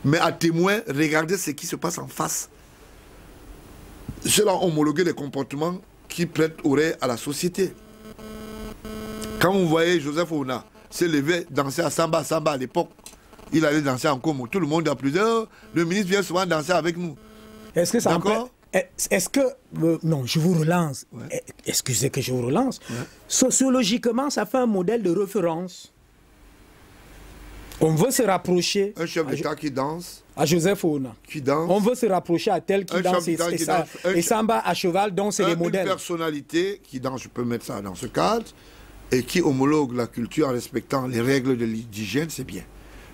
Mais à témoin, regardez ce qui se passe en face. Cela a homologué des comportements qui prêtent oreille à la société. Quand vous voyez Joseph Ona se lever, danser à Samba à l'époque, il allait danser en Congo. Tout le monde a plusieurs. Le ministre vient souvent danser avec nous. Est-ce que ça est-ce que... non, je vous relance. Ouais. Excusez que je vous relance. Ouais. Sociologiquement, ça fait un modèle de référence. On veut se rapprocher... Un chef d'État qui danse. À Joseph Ona. Qui danse. On veut se rapprocher à tel qui danse et Samba à cheval, donc c'est les modèles. Une personnalité qui danse, je peux mettre ça dans ce cadre, et qui homologue la culture en respectant les règles d'hygiène, c'est bien.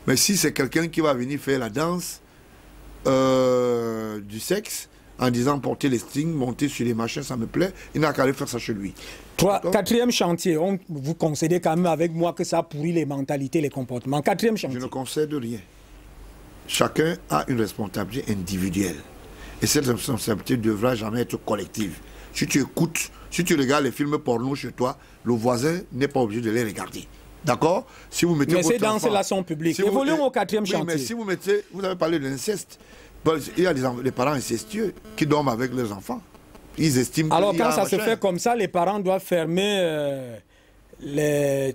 Mais si c'est quelqu'un qui va venir faire la danse du sexe, en disant porter les strings, monter sur les machins, ça me plaît, il n'a qu'à aller faire ça chez lui. Quatrième chantier, vous concédez quand même avec moi que ça pourrit les mentalités, les comportements. Quatrième chantier. Je ne concède rien. Chacun a une responsabilité individuelle. Et cette responsabilité ne devra jamais être collective. Si tu écoutes, si tu regardes les films porno chez toi, le voisin n'est pas obligé de les regarder. D'accord? Si vous mettez mais c'est dans la son publique. Si évoluons au quatrième chantier. Mais si vous mettez, vous avez parlé de l'inceste. Il y a des parents incestueux qui dorment avec leurs enfants. Ils estiment. Alors quand ça se fait comme ça, les parents doivent fermer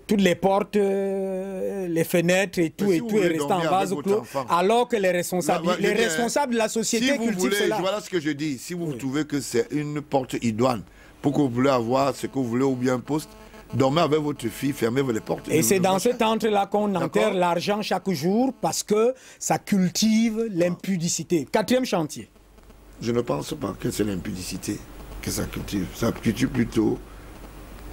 toutes les portes, les fenêtres et tout, et rester en vase clos. Alors que les responsables de la société cultivent cela. Voilà ce que je dis. Si vous trouvez que c'est une porte idoine pour que vous voulez avoir ce que vous voulez ou bien un poste, dormez avec votre fille, fermez les portes. Et c'est dans cet entre-là qu'on enterre l'argent chaque jour parce que ça cultive l'impudicité. Quatrième chantier. Je ne pense pas que c'est l'impudicité que ça cultive. Ça cultive plutôt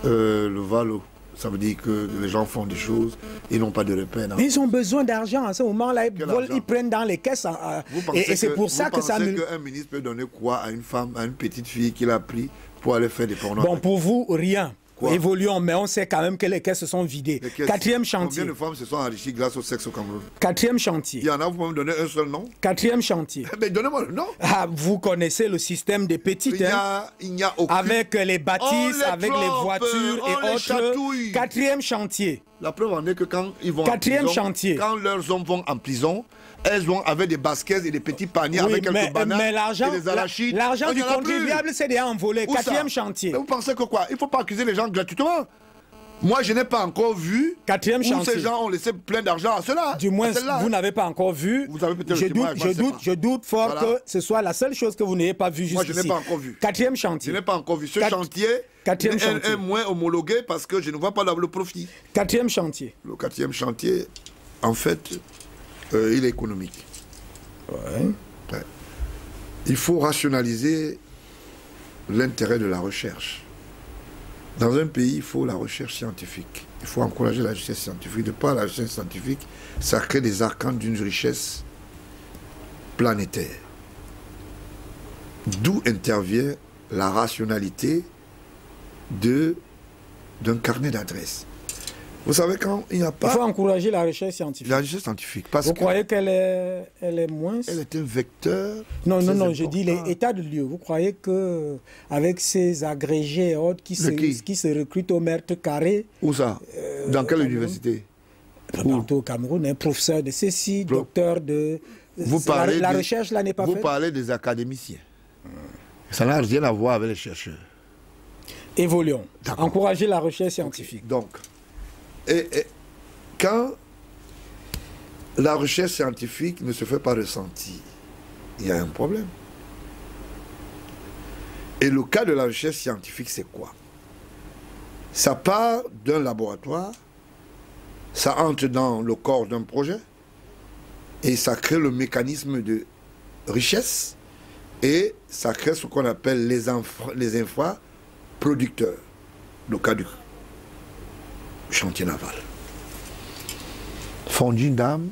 le valo. Ça veut dire que les gens font des choses, ils n'ont pas de repères. Mais ils ont besoin d'argent. À ce moment-là, ils prennent dans les caisses. Et c'est pour ça que ça... Vous pensez qu'un ministre peut donner quoi à une femme, à une petite fille qu'il a pris pour aller faire des pornos? Bon, pour vous, rien. Évoluons, mais on sait quand même que les caisses se sont vidées. Quatrième chantier. Combien de femmes se sont enrichies grâce au sexe au Cameroun? Quatrième chantier. Il y en a, vous pouvez me donner un seul nom? Quatrième chantier. Mais donnez-moi le nom. Ah, vous connaissez le système des petites, il n'y a aucun... avec les bâtisses, avec les voitures et autres. Quatrième chantier. La preuve en est que quand ils vont Quatrième en prison, chantier. Quand leurs hommes vont en prison, elles vont avec des baskets et des petits paniers avec quelques bananes et des arachides. L'argent du contribuable, c'est déjà envolé. Quatrième chantier. Mais vous pensez que quoi? Il ne faut pas accuser les gens gratuitement. Moi, je n'ai pas encore vu où ces gens ont laissé plein d'argent à cela. Du moins, vous n'avez pas encore vu. Vous avez peut-être je doute fort que ce soit la seule chose que vous n'ayez pas vue jusqu'ici. Moi, je n'ai pas encore vu. Quatrième chantier. Je n'ai pas encore vu. Ce chantier est moins homologué parce que je ne vois pas le profit. Quatrième chantier. Le quatrième chantier, en fait, il est économique. Ouais. Il faut rationaliser l'intérêt de la recherche. Dans un pays, il faut la recherche scientifique. Il faut encourager la recherche scientifique. De par la recherche scientifique, ça crée des arcanes d'une richesse planétaire. D'où intervient la rationalité d'un carnet d'adresses. Vous savez, quand il n'y a pas... Il faut encourager la recherche scientifique. La recherche scientifique. Parce vous croyez qu'elle est moins... Elle est un vecteur... Non, je dis l'état de lieu. Vous croyez qu'avec ces agrégés et autres qui se recrutent au mètre carré... Où ça? Dans quelle université? Partout au Cameroun, un professeur de ceci, docteur de... La recherche, là, n'est pas faite. Vous parlez des académiciens. Ça n'a rien à voir avec les chercheurs. Évoluons. Encourager la recherche scientifique. Donc... Et quand la recherche scientifique ne se fait pas ressentir, il y a un problème. Et le cas de la recherche scientifique, c'est quoi? Ça part d'un laboratoire, ça entre dans le corps d'un projet, et ça crée le mécanisme de richesse, et ça crée ce qu'on appelle les infraproducteurs. Le cas du chantier naval. Fondindam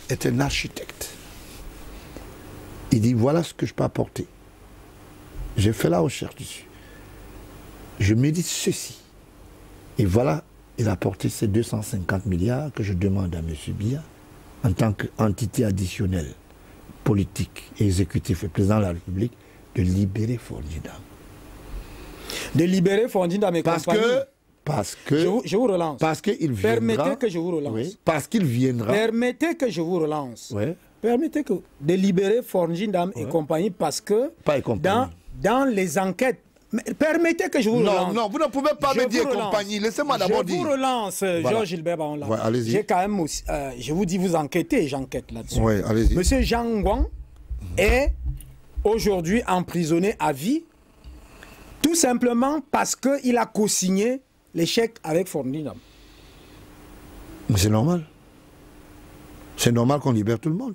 est un architecte. Il dit, voilà ce que je peux apporter. J'ai fait la recherche dessus. Je médite ceci. Et voilà, il a apporté ces 250 milliards que je demande à M. Biya en tant qu'entité additionnelle, politique et exécutive et président de la République, de libérer Fondindam. De libérer Fondindam et compagnie. Parce que je vous relance. Parce qu'il viendra. Permettez que je vous relance. Oui, parce qu'il viendra. Permettez que je vous relance. Oui. Permettez que de libérer Fondindam et compagnie parce que dans les enquêtes. Permettez que je vous relance. Non, vous ne pouvez pas me dire compagnie. Laissez-moi d'abord dire. Je vous relance, Georges Gilbert Baonla. Ouais, allez-y. J'ai quand même aussi, je vous dis, vous enquêtez, j'enquête là-dessus. Ouais, allez-y. Monsieur Jean Ngouan est aujourd'hui emprisonné à vie, tout simplement parce qu'il a co-signé l'échec avec Fondindam. Mais c'est normal. C'est normal qu'on libère tout le monde.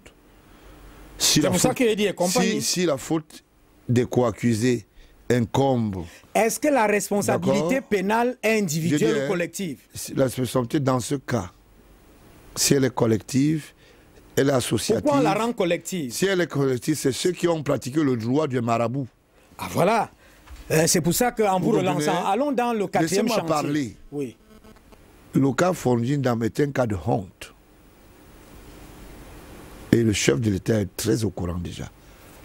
C'est pour ça qu'il est dit compagnie. Si la faute des co-accusés incombe. Est-ce que la responsabilité pénale est individuelle ou collective? La responsabilité dans ce cas, si elle est collective, elle est associative. Pourquoi on la rend collective? Si elle est collective, c'est ceux qui ont pratiqué le droit du marabout. Ah voilà. C'est pour ça qu'en vous relançant, allons dans le 4e chantier. Laissez-moi parler. Oui. Le cas Fondindam est un cas de honte. Et le chef de l'État est très au courant déjà.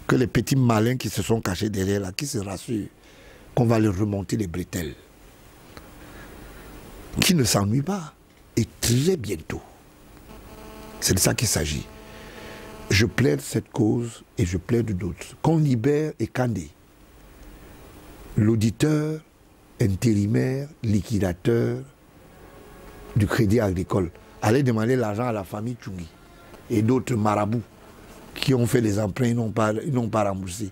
Que les petits malins qui se sont cachés derrière là, qui se rassurent qu'on va leur remonter les bretelles. Qui ne s'ennuie pas. Et très bientôt. C'est de ça qu'il s'agit. Je plaide cette cause et je plaide d'autres. Qu'on libère Ekandé, l'auditeur intérimaire, liquidateur du Crédit Agricole. Allez demander l'argent à la famille Tchungi et d'autres marabouts qui ont fait des emprunts, ils n'ont pas remboursé.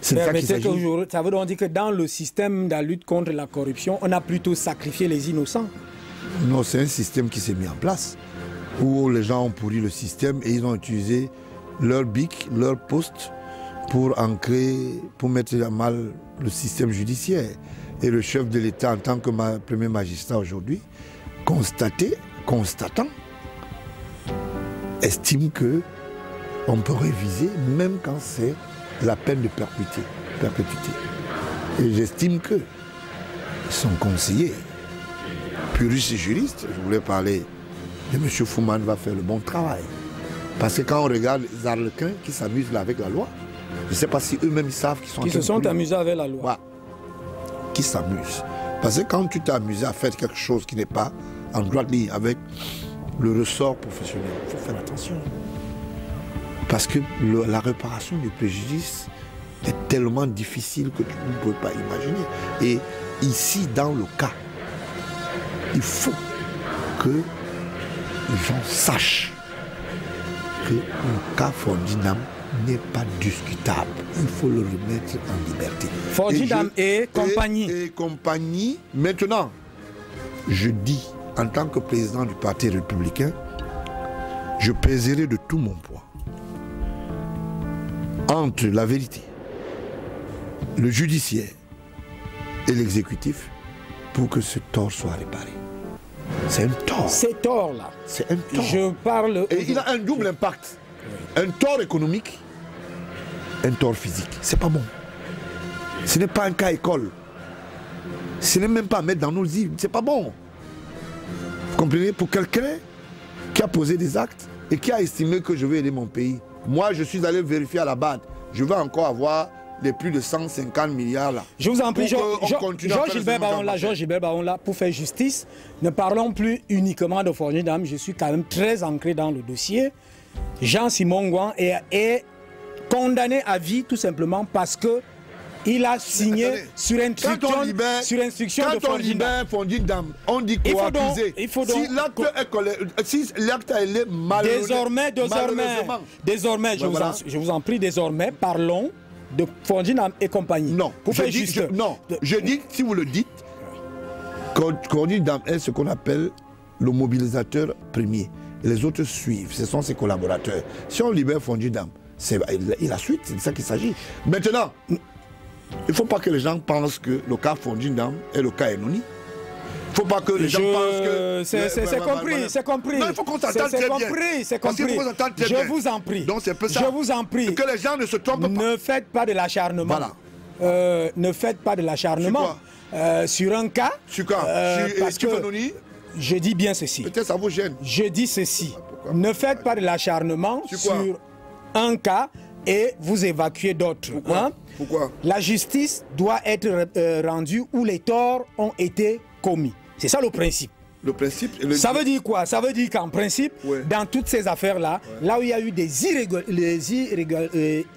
C'est ça qu'il s'agit. Ça veut donc dire que dans le système de la lutte contre la corruption, on a plutôt sacrifié les innocents. Non, c'est un système qui s'est mis en place, où les gens ont pourri le système et ils ont utilisé leur bic, leur poste pour ancrer, pour mettre à mal le système judiciaire. Et le chef de l'État, en tant que premier magistrat aujourd'hui, constatant, estime que on peut réviser même quand c'est la peine de perpétuité. Et j'estime que son conseiller, puriste et juriste, je voulais parler de M. Fouman, va faire le bon travail. Parce que quand on regarde les arlequins qui s'amusent là avec la loi, je ne sais pas si eux-mêmes savent qu'ils sont... Qui se sont amusés avec la loi. Ouais. Qui s'amusent. Parce que quand tu t'es amusé à faire quelque chose qui n'est pas en droite ligne avec le ressort professionnel, il faut faire attention. Parce que la réparation du préjudice est tellement difficile que tu ne peux pas imaginer. Et ici, dans le cas, il faut que les gens sachent que le cas Fondindam n'est pas discutable. Il faut le remettre en liberté. Fondindam et compagnie. Et compagnie. Maintenant, je dis, en tant que président du Parti républicain, je pèserai de tout mon poids entre la vérité, le judiciaire et l'exécutif pour que ce tort soit réparé. C'est un tort. Ces torts-là. C'est un tort. Je parle... Et il a un double impact. Un tort économique, un tort physique. C'est pas bon. Ce n'est pas un cas école. Ce n'est même pas à mettre dans nos îles. C'est pas bon. Vous comprenez? Pour quelqu'un qui a posé des actes et qui a estimé que je vais aider mon pays. Moi, je suis allé vérifier à la BAD. Je vais encore avoir les plus de 150 milliards là. Je vous en prie, Georges Gilbert Baonla, pour faire justice, ne parlons plus uniquement de Fondindam. Je suis quand même très ancré dans le dossier. Jean-Simon Ngouan est condamné à vie tout simplement parce que il a signé sur instruction de Fondindam. Quand on libère Fondindam, on dit quoi accuser. Si l'acte est désormais, je vous en prie, désormais, parlons de Fondindam et compagnie. Non, je dis, si vous le dites, Fondindam est ce qu'on appelle le mobilisateur premier. Et les autres suivent, ce sont ses collaborateurs. Si on libère Fondindam, il a suite, c'est de ça qu'il s'agit. Maintenant, il ne faut pas que les gens pensent que le cas Fondindam est le cas Enoni. Il ne faut pas que les gens pensent que... C'est compris. Non, il faut qu'on s'entende très bien. C'est compris. Je vous en prie. Donc c'est peu ça. Je vous en prie. Que les gens ne se trompent pas. Ne faites pas de l'acharnement. Voilà. Ne faites pas de l'acharnement. Sur un cas... Sur quoi parce que je dis bien ceci. Peut-être ça vous gêne. Je dis ceci. Ne faites pas de l'acharnement sur un cas et vous évacuez d'autres. Pourquoi? Pourquoi? La justice doit être rendue où les torts ont été commis. C'est ça le principe. Le principe... Ça veut dire quoi? Ça veut dire qu'en principe, dans toutes ces affaires-là, là où il y a eu des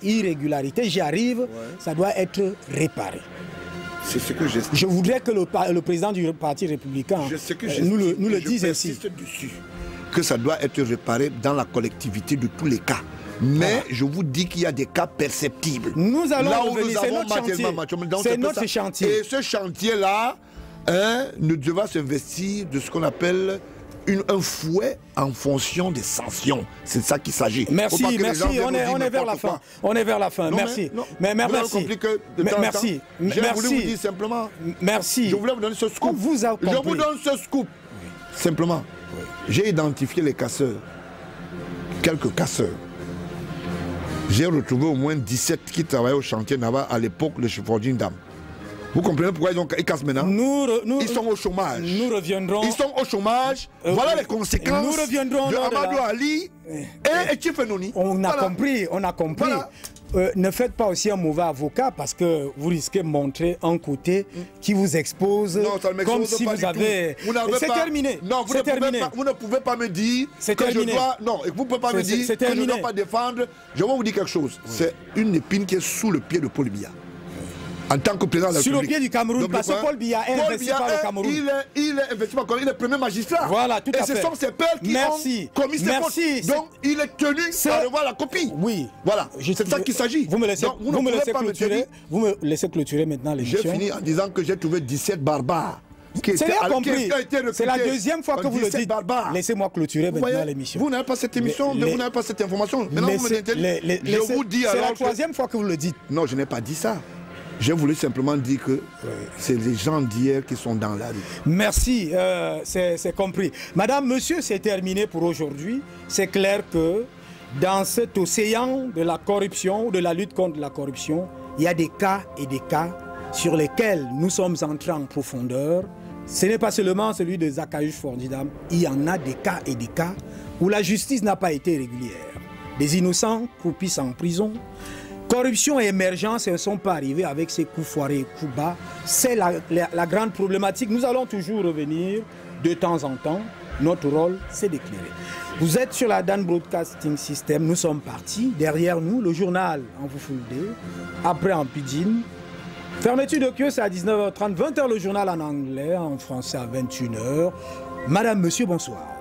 irrégularités, j'y arrive, ça doit être réparé. C'est ce que j'estime. Je voudrais que le président du Parti républicain nous le dise ainsi. Dessus, que ça doit être réparé dans la collectivité de tous les cas. Mais je vous dis qu'il y a des cas perceptibles. Nous allons là où revenir, c'est notre chantier. C'est notre chantier. Et ce chantier-là ne devra s'investir de ce qu'on appelle un fouet en fonction des sanctions. C'est de ça qu'il s'agit. Merci, merci. On est vers la fin. On est vers la fin. Non, merci. Mais merci. Merci. J'ai voulu vous dire simplement. Merci. Je voulais vous donner ce scoop. On vous a compris. Je vous donne ce scoop. Simplement. J'ai identifié les casseurs. Quelques casseurs. J'ai retrouvé au moins 17 qui travaillaient au chantier naval à l'époque de Chefordine Dam. Vous comprenez pourquoi ils cassent maintenant? Ils sont au chômage. Nous reviendrons. Ils sont au chômage. Voilà les conséquences nous reviendrons de Amadou Ali et Tchifenouni. On a compris, on a compris. Voilà. Ne faites pas aussi un mauvais avocat parce que vous risquez de montrer un côté qui vous expose comme si vous avez... C'est terminé. Non, vous ne pouvez pas me dire que je dois... Non, vous ne pouvez pas me dire que je ne dois pas défendre. Je vais vous dire quelque chose. C'est une épine qui est sous le pied de Paul Biya. En tant que président de la République. Sur le pied du Cameroun, parce que Paul Biya est investi par le Cameroun. Il est investi par le Cameroun, il est premier magistrat. Voilà, tout à fait. Et ce sont ses pairs qui ont commis ces fautes. Donc il est tenu à revoir la copie. Oui. Voilà, c'est ça qu'il s'agit. Vous me laissez clôturer maintenant l'émission. J'ai fini en disant que j'ai trouvé 17 barbares. C'est bien compris. C'est la deuxième fois que vous le dites. Laissez-moi clôturer maintenant l'émission. Vous n'avez pas cette émission, vous n'avez pas cette information. Maintenant, vous me dites. Je vous dis alors. C'est la troisième fois que vous le dites. Non, je n'ai pas dit ça. J'ai voulu simplement dire que c'est les gens d'hier qui sont dans la rue. Merci, c'est compris. Madame, monsieur, c'est terminé pour aujourd'hui. C'est clair que dans cet océan de la corruption, de la lutte contre la corruption, il y a des cas et des cas sur lesquels nous sommes entrés en profondeur. Ce n'est pas seulement celui de Zacchaeus Fordidam. Il y en a des cas et des cas où la justice n'a pas été régulière. Des innocents croupissent en prison. Corruption et émergence ne sont pas arrivés avec ces coups foirés et coups bas. C'est la grande problématique. Nous allons toujours revenir de temps en temps. Notre rôle, c'est d'éclairer. Vous êtes sur la Dan Broadcasting System. Nous sommes partis. Derrière nous, le journal en Fulfulde. Après en Pidgin. Fermeture de kiosque à 19h30. 20h le journal en anglais, en français à 21h. Madame, monsieur, bonsoir.